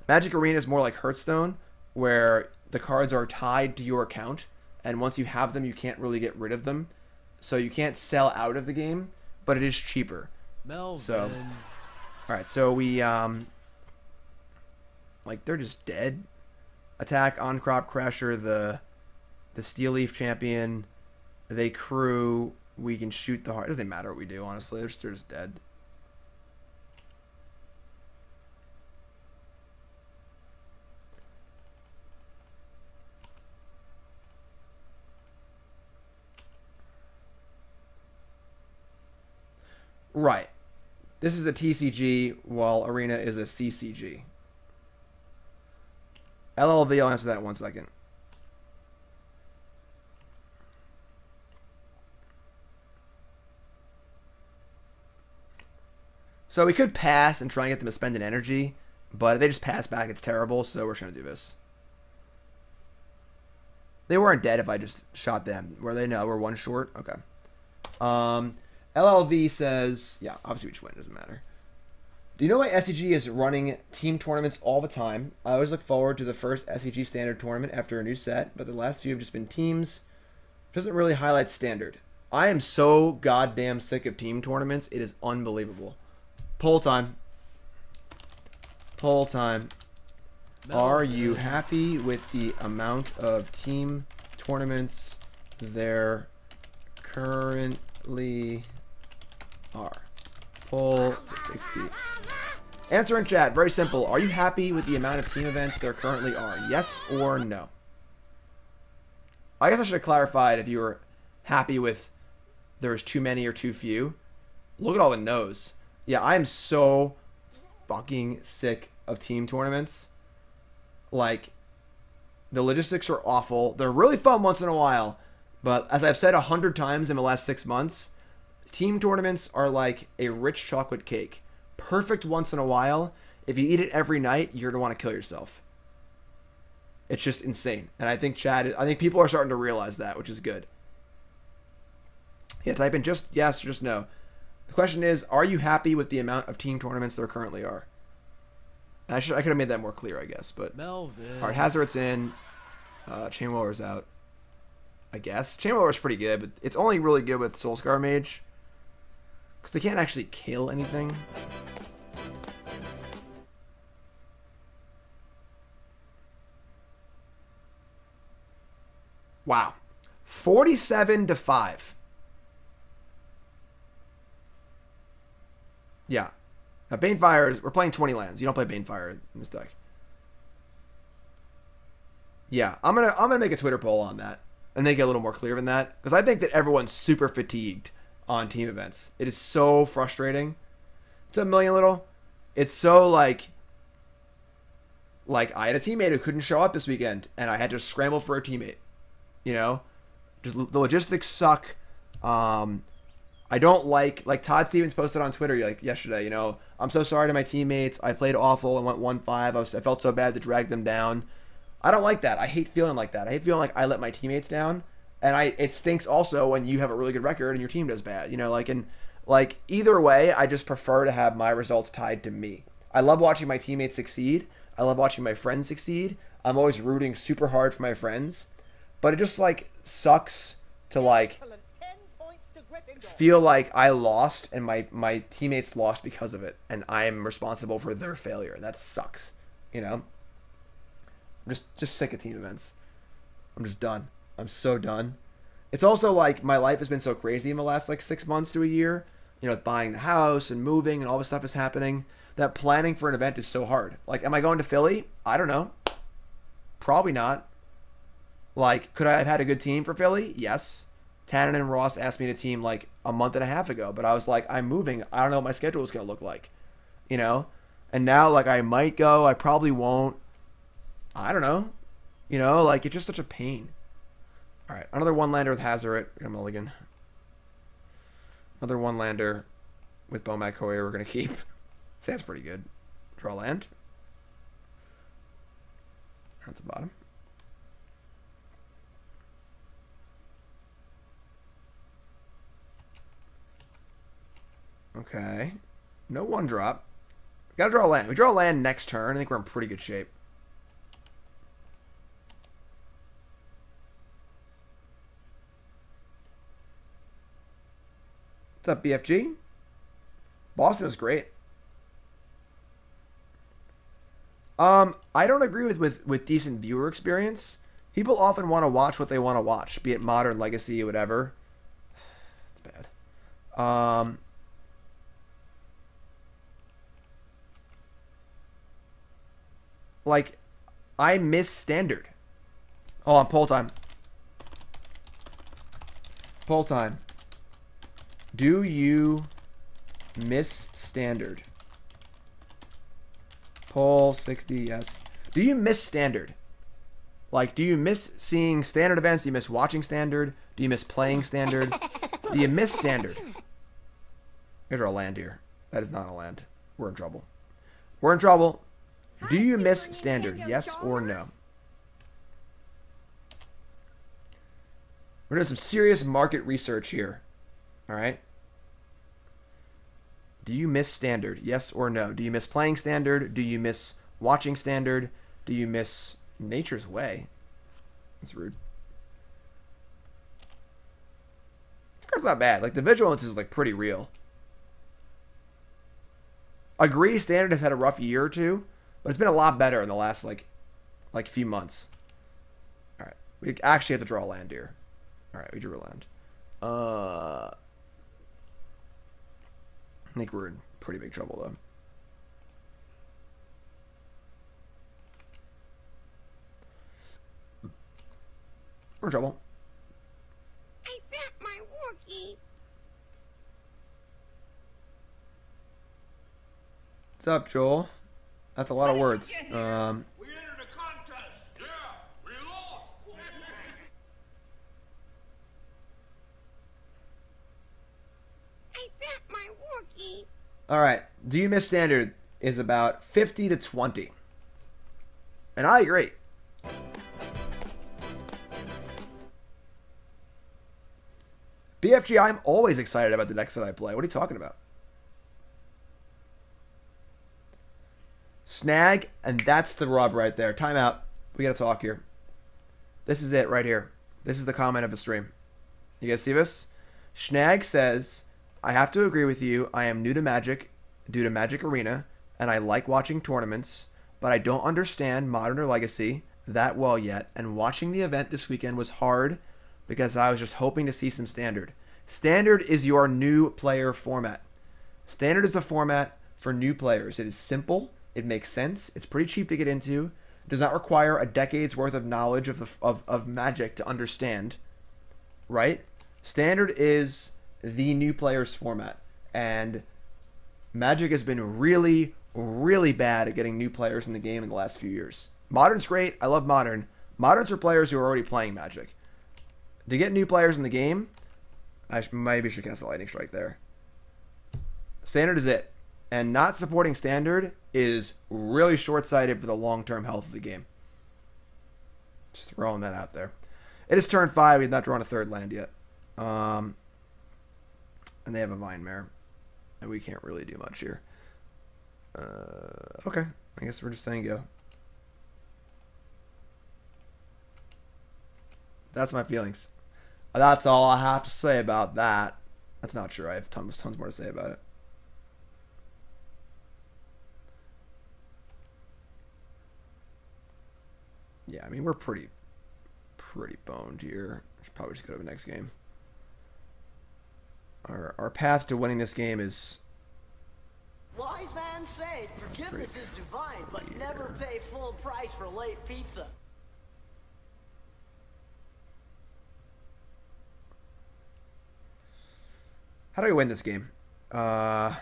Magic Arena is more like Hearthstone, where the cards are tied to your account, and once you have them, you can't really get rid of them. So you can't sell out of the game, but it is cheaper. Melvin. So, all right, so we like they're just dead. Attack Ahn-Crop Crasher, the Steel Leaf champion. They crew. We can shoot the heart. It doesn't matter what we do, honestly. They're just dead. Right. This is a TCG, while Arena is a CCG. LLV, I'll answer that in 1 second. So we could pass and try and get them to spend an energy, but if they just pass back, it's terrible, so we're trying to do this. They weren't dead if I just shot them. Were they? No, we're 1 short? Okay. LLV says, yeah, obviously we just win, doesn't matter. Do you know why SCG is running team tournaments all the time? I always look forward to the first SCG Standard tournament after a new set, but the last few have just been teams. Doesn't really highlight Standard. I am so goddamn sick of team tournaments. It is unbelievable. Poll time. Poll time. Are you happy with the amount of team tournaments there currently are? Poll 60. Answer in chat. Very simple. Are you happy with the amount of team events there currently are? Yes or no? I guess I should have clarified if you were happy with there's too many or too few. Look at all the no's. Yeah, I am so fucking sick of team tournaments. Like, the logistics are awful. They're really fun once in a while. But as I've said 100 times in the last 6 months, team tournaments are like a rich chocolate cake. Perfect once in a while. If you eat it every night, you're going to want to kill yourself. It's just insane. And I think people are starting to realize that, which is good. Yeah, type in just yes or just no. The question is, are you happy with the amount of team tournaments there currently are? I could have made that more clear, I guess. But Melvin. all right, Hazoret's in. Chainwhirler's out. I guess Chainwhirler's pretty good, but it's only really good with Soul-Scar Mage because they can't actually kill anything. Wow, 47-5. Yeah. Now, Banefire, we're playing 20 lands. You don't play Banefire in this deck. Yeah, I'm gonna make a Twitter poll on that and make it a little more clear than that, because I think that everyone's super fatigued on team events. It is so frustrating. It's a million little. It's so like I had a teammate who couldn't show up this weekend, and I had to scramble for a teammate. You know, just the logistics suck. I don't like Todd Stevens posted on Twitter like yesterday, you know, I'm so sorry to my teammates. I played awful and went 1-5. I felt so bad to drag them down. I don't like that. I hate feeling like that. I hate feeling like I let my teammates down. And it stinks also when you have a really good record and your team does bad, you know, either way, I just prefer to have my results tied to me. I love watching my teammates succeed. I love watching my friends succeed. I'm always rooting super hard for my friends, but it just sucks to feel like I lost and my teammates lost because of it, and I'm responsible for their failure. That sucks, you know. I'm just sick of team events. I'm just done. I'm so done. It's also my life has been so crazy in the last 6 months to a year, you know, with buying the house and moving and all this stuff is happening, that planning for an event is so hard. Am I going to Philly? I don't know. Probably not. Could I have had a good team for Philly? Yes. Tannen and Ross asked me to team a month and a half ago, but I was like, I'm moving. I don't know what my schedule is going to look like, you know? And now, I might go. I probably won't. I don't know. You know, it's just such a pain. All right, another one-lander with Hazoret. We're going to mulligan. Another one-lander with Bomat Courier we're going to keep. See, that's pretty good. Draw land. At the bottom. Okay. No 1-drop. Gotta draw a land. We draw a land next turn. I think we're in pretty good shape. What's up, BFG? Boston is great. I don't agree with decent viewer experience. People often want to watch what they want to watch, be it modern, legacy, whatever. It's bad. Like, I miss standard. Hold on, poll time. Poll time. Do you miss standard? Poll 60, yes. Do you miss standard? Like, do you miss seeing standard events? Do you miss watching standard? Do you miss playing standard? Do you miss standard? Here's our land here. That is not a land. We're in trouble. We're in trouble. Do you miss standard? Yes or no? We're doing some serious market research here. All right. Do you miss standard? Yes or no? Do you miss playing standard? Do you miss watching standard? Do you miss Nature's Way? That's rude. This card's not bad. Like, the vigilance is like pretty real. Agree, standard has had a rough year or two, but it's been a lot better in the last like few months. All right, we actually have to draw a land here. All right, we drew a land. I think we're in pretty big trouble though. We're in trouble. I bet my Wookiee. What's up, Joel? That's a lot of words. We entered a contest. Yeah, we lost. I bet my Wookiee. All right. Do you miss standard is about 50 to 20. And I agree. BFG, I'm always excited about the decks that I play. What are you talking about? Snag, and that's the rub right there. Timeout. We got to talk here. This is it right here. This is the comment of the stream. You guys see this? Snag says, I have to agree with you. I am new to Magic due to Magic Arena, and I like watching tournaments, but I don't understand Modern or Legacy that well yet, and watching the event this weekend was hard because I was just hoping to see some Standard. Standard is your new player format. Standard is the format for new players. It is simple. It makes sense. It's pretty cheap to get into. It does not require a decade's worth of knowledge of Magic to understand. Right? Standard is the new players format. And Magic has been really, really bad at getting new players in the game in the last few years. Modern's great. I love Modern. Modern's for players who are already playing Magic. To get new players in the game, I maybe should cast a Lightning Strike there. Standard is it. And not supporting Standard is really short-sighted for the long-term health of the game. Just throwing that out there. It is turn 5. We've not drawn a third land yet. And they have a Vine Mare. And we can't really do much here. Okay. I guess we're just saying go. That's my feelings. That's all I have to say about that. That's not true. I have tons more to say about it. Yeah, I mean, we're pretty boned here. Should probably just go to the next game. Our path to winning this game is... Wise man say forgiveness is divine, but never pay full price for late pizza. How do we win this game? I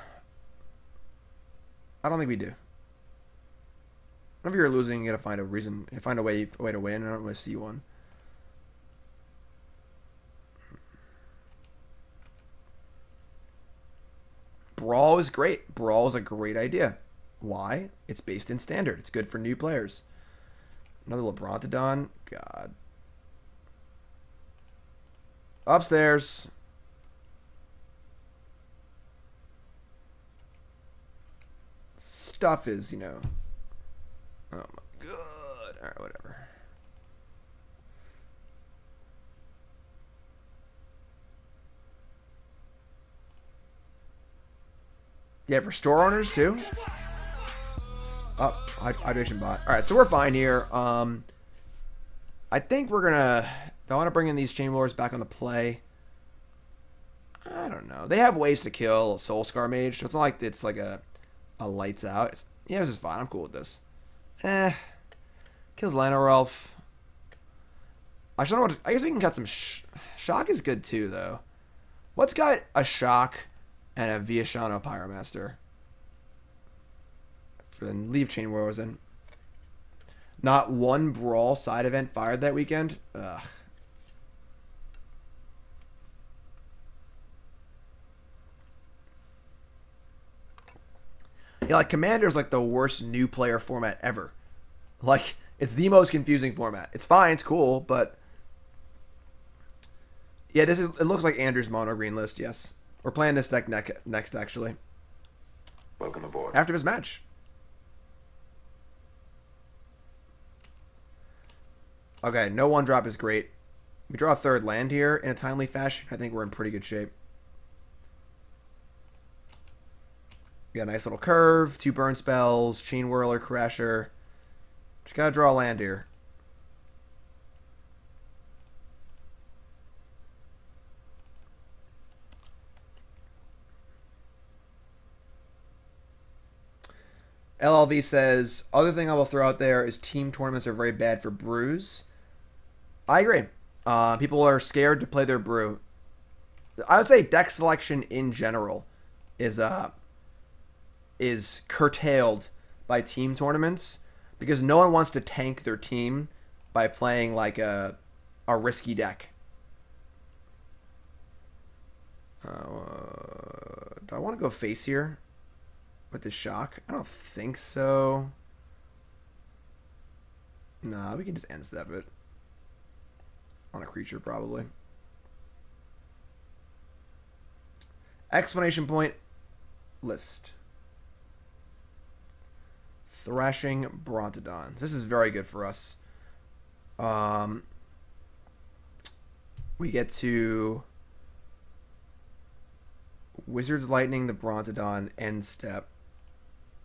don't think we do. Whenever you're losing, you gotta find a reason, find a way to win. I don't really see one. Brawl is great. Brawl is a great idea. Why? It's based in Standard. It's good for new players. Another Lebrontodon. God. Upstairs. stuff is, you know... Oh my god. Alright, whatever. Yeah, for store owners too. Oh, hydration bot. All right, so we're fine here. I think we're gonna. I want to bring in these Chainwhirlers back on the play. I don't know. They have ways to kill a Soul-Scar Mage, so it's not like it's like a lights out. Yeah, this is fine. I'm cool with this. Kills Llanowar Elf. I don't know what. I guess we can cut some. Shock is good too, though. What's got a Shock and a Viashino Pyromancer? And leave Chainwhirlers in. Not one Brawl side event fired that weekend. Ugh. Yeah, like Commander's like the worst new player format ever. Like, it's the most confusing format. It's fine, it's cool, but yeah, this is. It looks like Andrew's mono green list. Yes, we're playing this deck next actually. Welcome aboard. After this match. Okay, no one drop is great. We draw a third land here in a timely fashion. I think we're in pretty good shape. We got a nice little curve, 2 burn spells, Chainwhirler, Crasher. Just gotta draw a land here. LLV says, other thing I will throw out there is team tournaments are very bad for brews. I agree. People are scared to play their brew. I would say deck selection in general is curtailed by team tournaments because no one wants to tank their team by playing like a risky deck. Do I want to go face here with the Shock? I don't think so. Nah, we can just end step it on a creature probably. Explanation point list. Thrashing Brontodons. This is very good for us. We get to Wizard's Lightning the Brontodon end step.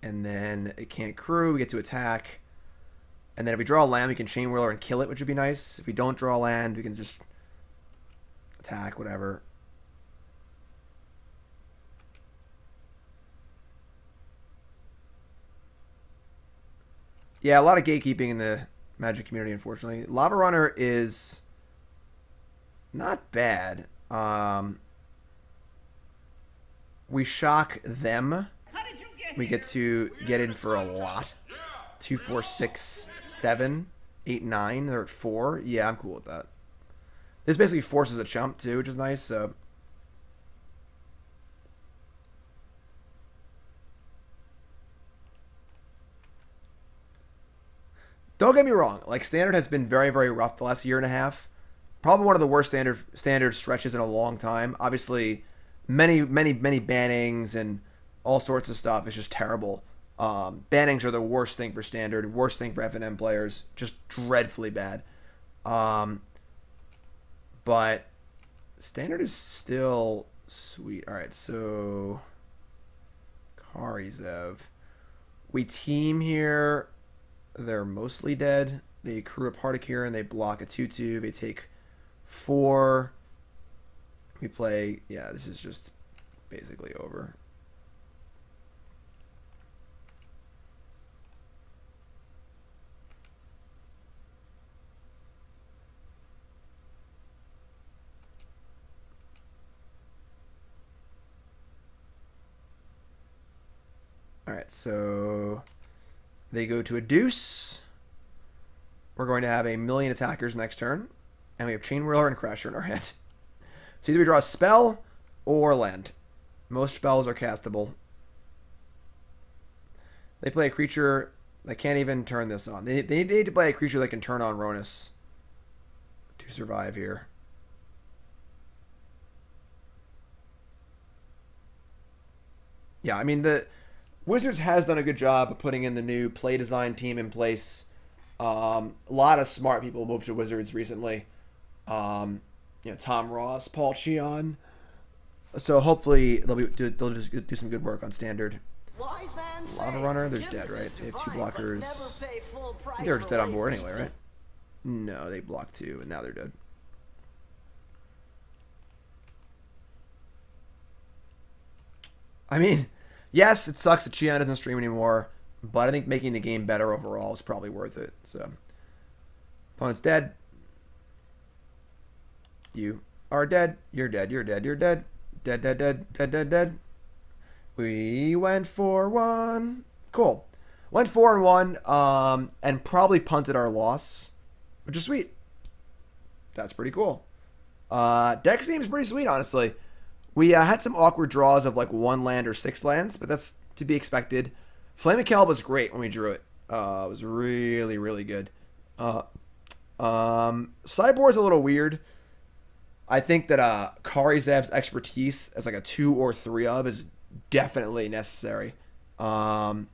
And then it can't crew. We get to attack. And then if we draw a land, we can Chainwhirler and kill it, which would be nice. If we don't draw a land, we can just attack, whatever. Yeah, a lot of gatekeeping in the Magic community, unfortunately. Lavarunner is not bad. We shock them. We get to get in for a lot. 2, 4, 6, 7, 8, 9. They're at 4. Yeah, I'm cool with that. This basically forces a chump too, which is nice. So don't get me wrong. Like Standard has been very, very rough the last year and a half. Probably one of the worst standard stretches in a long time. Obviously, many bannings and all sorts of stuff is just terrible. Bannings are the worst thing for Standard, worst thing for FNM players, just dreadfully bad. But Standard is still sweet. All right, so Kari Zev. We team here. They're mostly dead. They crew up Heart of Kieran and they block a 2/2. They take 4. We play. Yeah, this is just basically over. Alright, so they go to a deuce. We're going to have a million attackers next turn. And we have Chainwhirler and Crasher in our hand. So either we draw a spell or land. Most spells are castable. They play a creature that can't even turn this on. They need to play a creature that can turn on Ronus to survive here. Yeah, I mean, Wizards has done a good job of putting in the new play design team in place. A lot of smart people moved to Wizards recently. You know, Tom Ross, Paul Cheon. So hopefully they'll just do some good work on Standard. Lavarunner, there's dead, right? They have 2 blockers. They're just dead on board anyway, right? No, they blocked 2, and now they're dead. I mean, yes, it sucks that Cheon doesn't stream anymore, but I think making the game better overall is probably worth it. So, opponent's dead. You are dead. You're dead. You're dead. You're dead. Dead, dead, dead, dead, dead, dead. We went for 1. Cool. Went 4-1, and probably punted our loss, which is sweet. That's pretty cool. Deck seems pretty sweet, honestly. We had some awkward draws of like 1 land or 6 lands, but that's to be expected. Flame of Keld was great when we drew it. It was really, really good. Sideboard's a little weird. I think that Kari Zev's expertise as like a 2 or 3 of is definitely necessary. That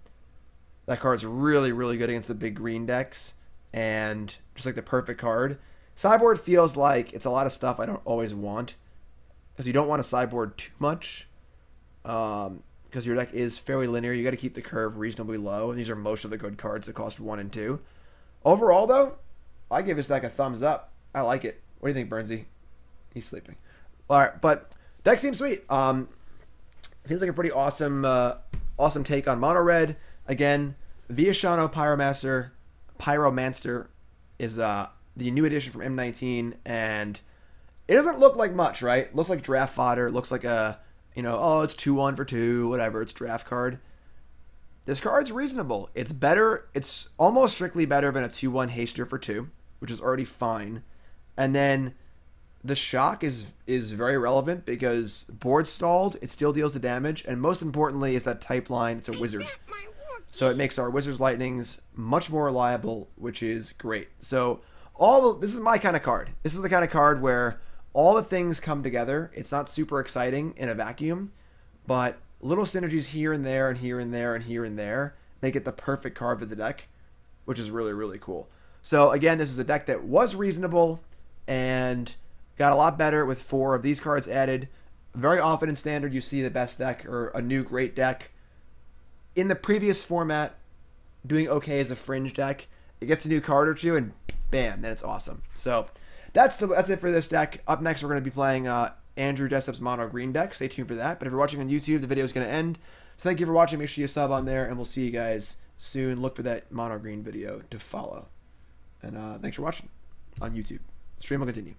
card's really, really good against the big green decks, and just like the perfect card. Sideboard feels like it's a lot of stuff I don't always want, because you don't want to sideboard too much, because your deck is fairly linear. You got to keep the curve reasonably low, and these are most of the good cards that cost 1 and 2. Overall, though, I give this deck a thumbs up. I like it. What do you think, Bernsey? He's sleeping. All right, but deck seems sweet. Seems like a pretty awesome, awesome take on mono red. Again, Viashino Pyromancer is the new edition from M19, and it doesn't look like much, right? It looks like draft fodder. It looks like a, you know, oh, it's 2-1 for 2, whatever. It's draft card. This card's reasonable. It's better. It's almost strictly better than a 2-1 haster for 2, which is already fine. And then the shock is very relevant because board stalled, it still deals the damage, and most importantly is that type line. It's a wizard. So it makes our Wizard's Lightnings much more reliable, which is great. So this is my kind of card. This is the kind of card where all the things come together. It's not super exciting in a vacuum, but little synergies here and there and here and there and here and there make it the perfect card for the deck, which is really, really cool. So again, this is a deck that was reasonable and got a lot better with 4 of these cards added. Very often in Standard, you see the best deck or a new great deck in the previous format doing okay as a fringe deck. It gets a new card or 2, and bam, then it's awesome. So that's it for this deck. Up next, we're going to be playing Andrew Jessup's mono green deck. Stay tuned for that. But if you're watching on YouTube, the video is going to end. So thank you for watching. Make sure you sub on there, and we'll see you guys soon. Look for that mono green video to follow. And thanks for watching on YouTube. Stream will continue.